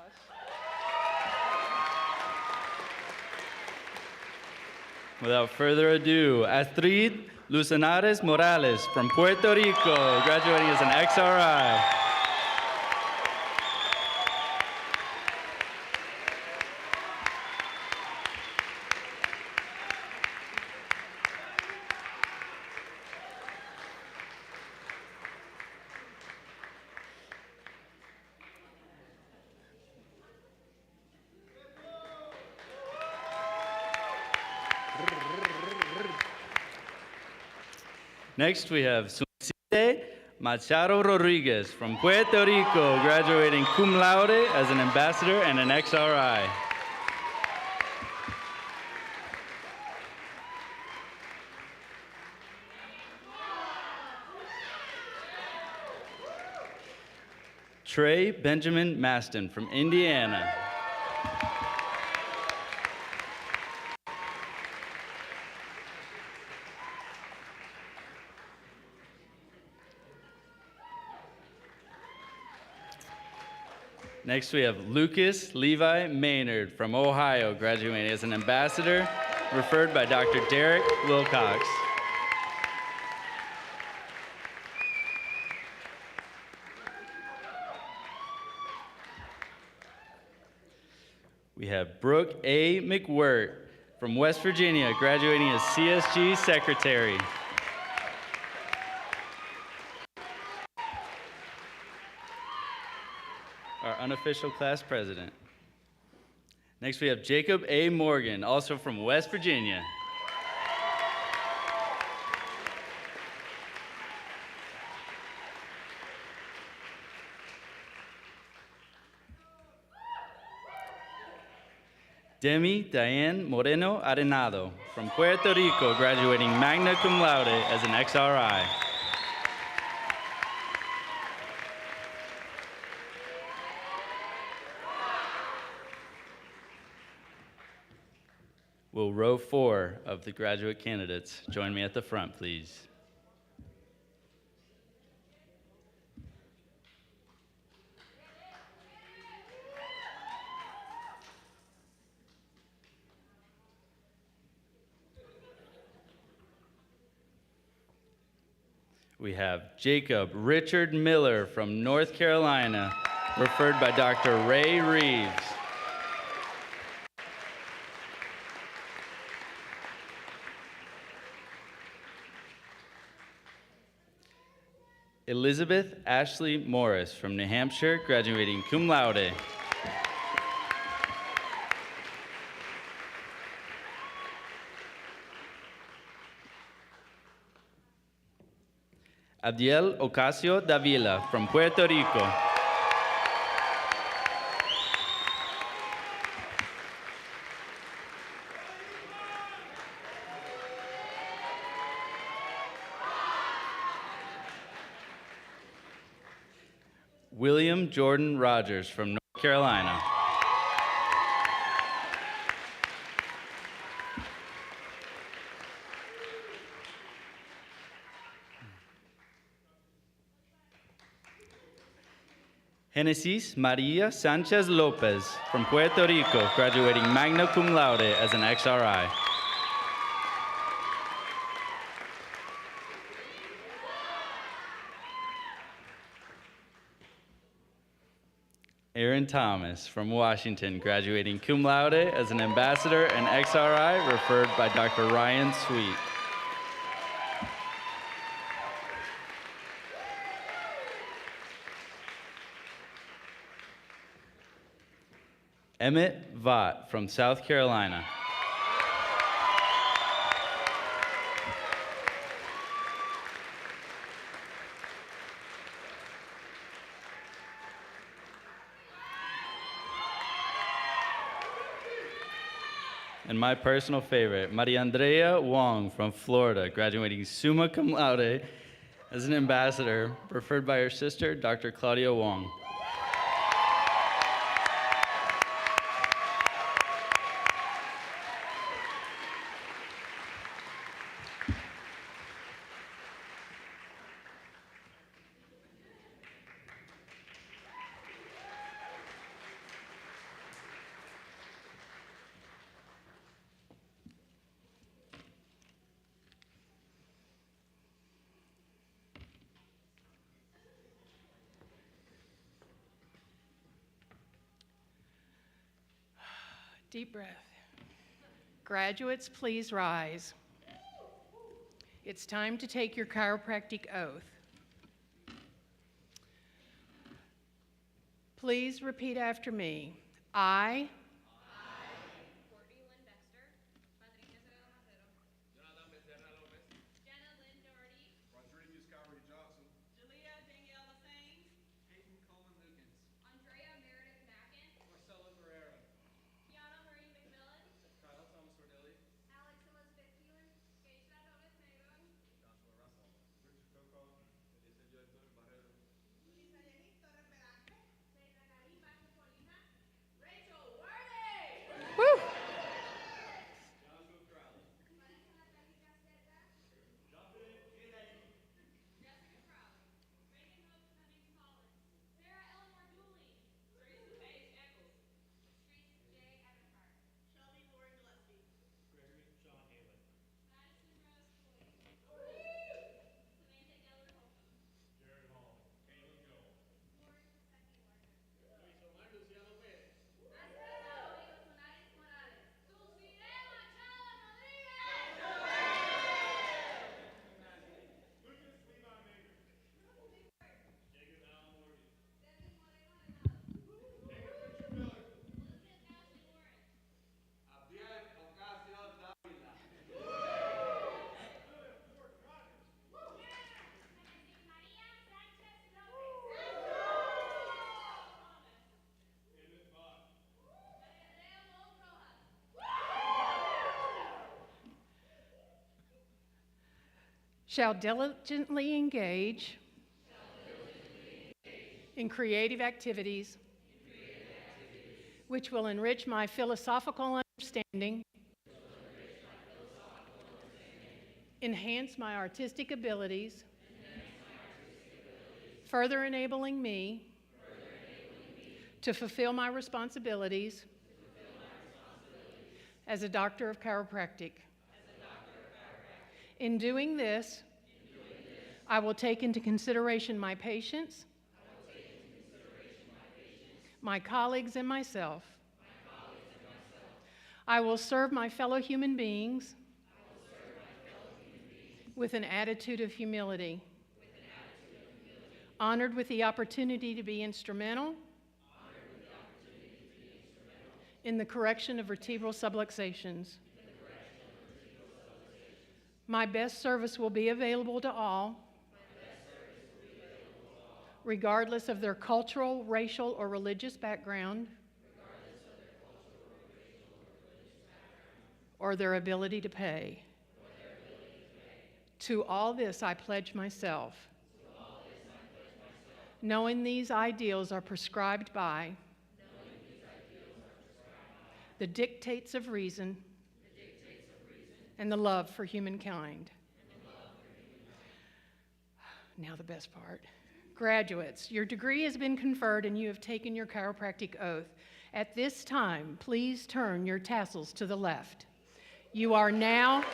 Without further ado, Astrid Lucenares Morales from Puerto Rico, graduating as an XRI. Next, we have Suncide Machado Rodriguez from Puerto Rico, graduating cum laude as an ambassador and an XRI. Trey Benjamin Maston from Indiana. Next, we have Lucas Levi Maynard from Ohio, graduating as an ambassador, referred by Dr. Derek Wilcox. We have Brooke A. McWhirt from West Virginia, graduating as CSG secretary. Our unofficial class president. Next, we have Jacob A. Morgan, also from West Virginia. Demi Diane Moreno Arenado from Puerto Rico, graduating magna cum laude as an XRI. Will row 4 of the graduate candidates join me at the front, please? We have Jacob Richard Miller from North Carolina, referred by Dr. Ray Reeves. Elizabeth Ashley Morris from New Hampshire, graduating cum laude. Abdiel Ocasio Davila from Puerto Rico. William Jordan Rogers from North Carolina. Genesis Maria Sanchez Lopez from Puerto Rico, graduating magna cum laude as an XRI. Aaron Thomas from Washington, graduating cum laude as an ambassador and XRI, referred by Dr. Ryan Sweet. Emmett Vaught from South Carolina. And my personal favorite, Maria Andrea Wong from Florida, graduating summa cum laude as an ambassador, referred by her sister, Dr. Claudia Wong. Deep breath. Graduates, please rise. It's time to take your chiropractic oath. Please repeat after me. I shall diligently engage in creative activities which will enrich my philosophical understanding, enhance my artistic abilities, further enabling me to fulfill my responsibilities as a doctor of chiropractic. In doing this, I will take into consideration my patients, my colleagues, and myself. I will serve my fellow human beings with an attitude of humility, honored with the opportunity to be instrumental in the correction of vertebral subluxations. My best service will be available to all regardless of their cultural, racial, or religious background, or their ability to pay. To all this I pledge myself, knowing these ideals are prescribed by the dictates of reason and the love for humankind. Now the best part. Graduates, your degree has been conferred and you have taken your chiropractic oath. At this time, please turn your tassels to the left. You are now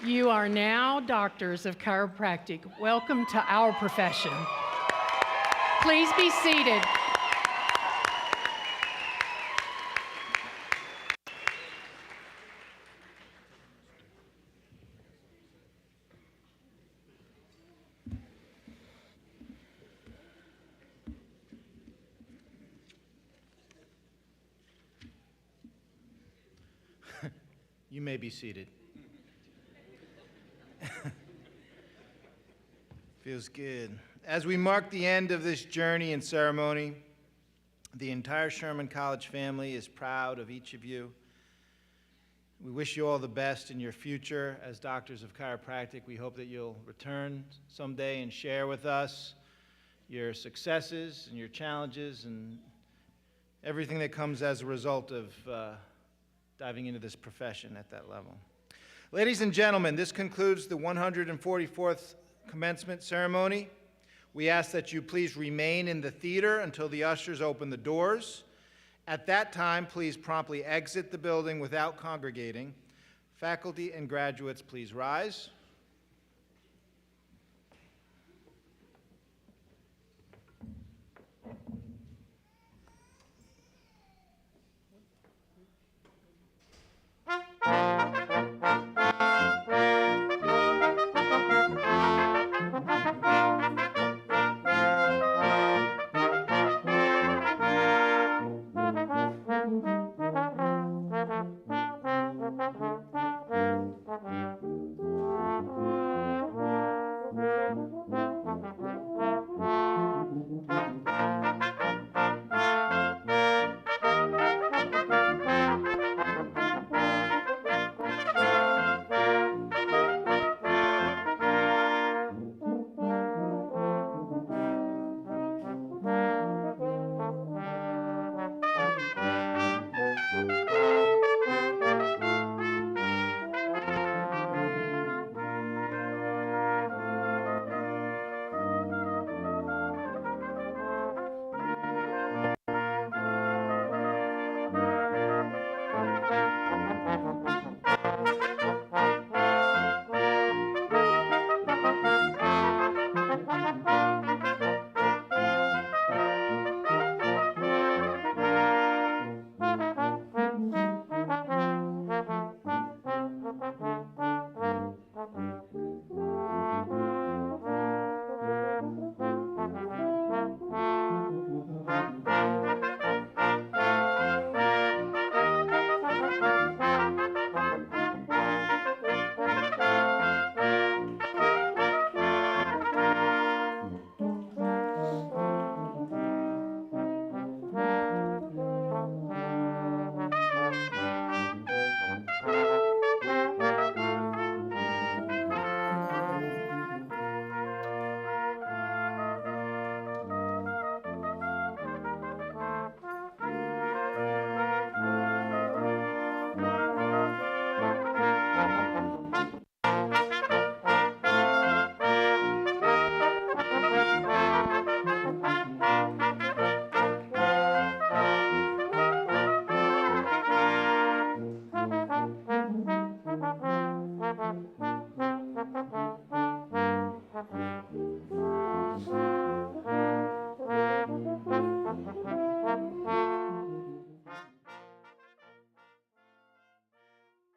You are now doctors of chiropractic. Welcome to our profession. Please be seated. You may be seated. Feels good. As we mark the end of this journey and ceremony, the entire Sherman College family is proud of each of you. We wish you all the best in your future as doctors of chiropractic. We hope that you'll return someday and share with us your successes and your challenges and everything that comes as a result of diving into this profession at that level. Ladies and gentlemen, this concludes the 144th commencement ceremony. We ask that you please remain in the theater until the ushers open the doors. At that time, please promptly exit the building without congregating. Faculty and graduates, please rise.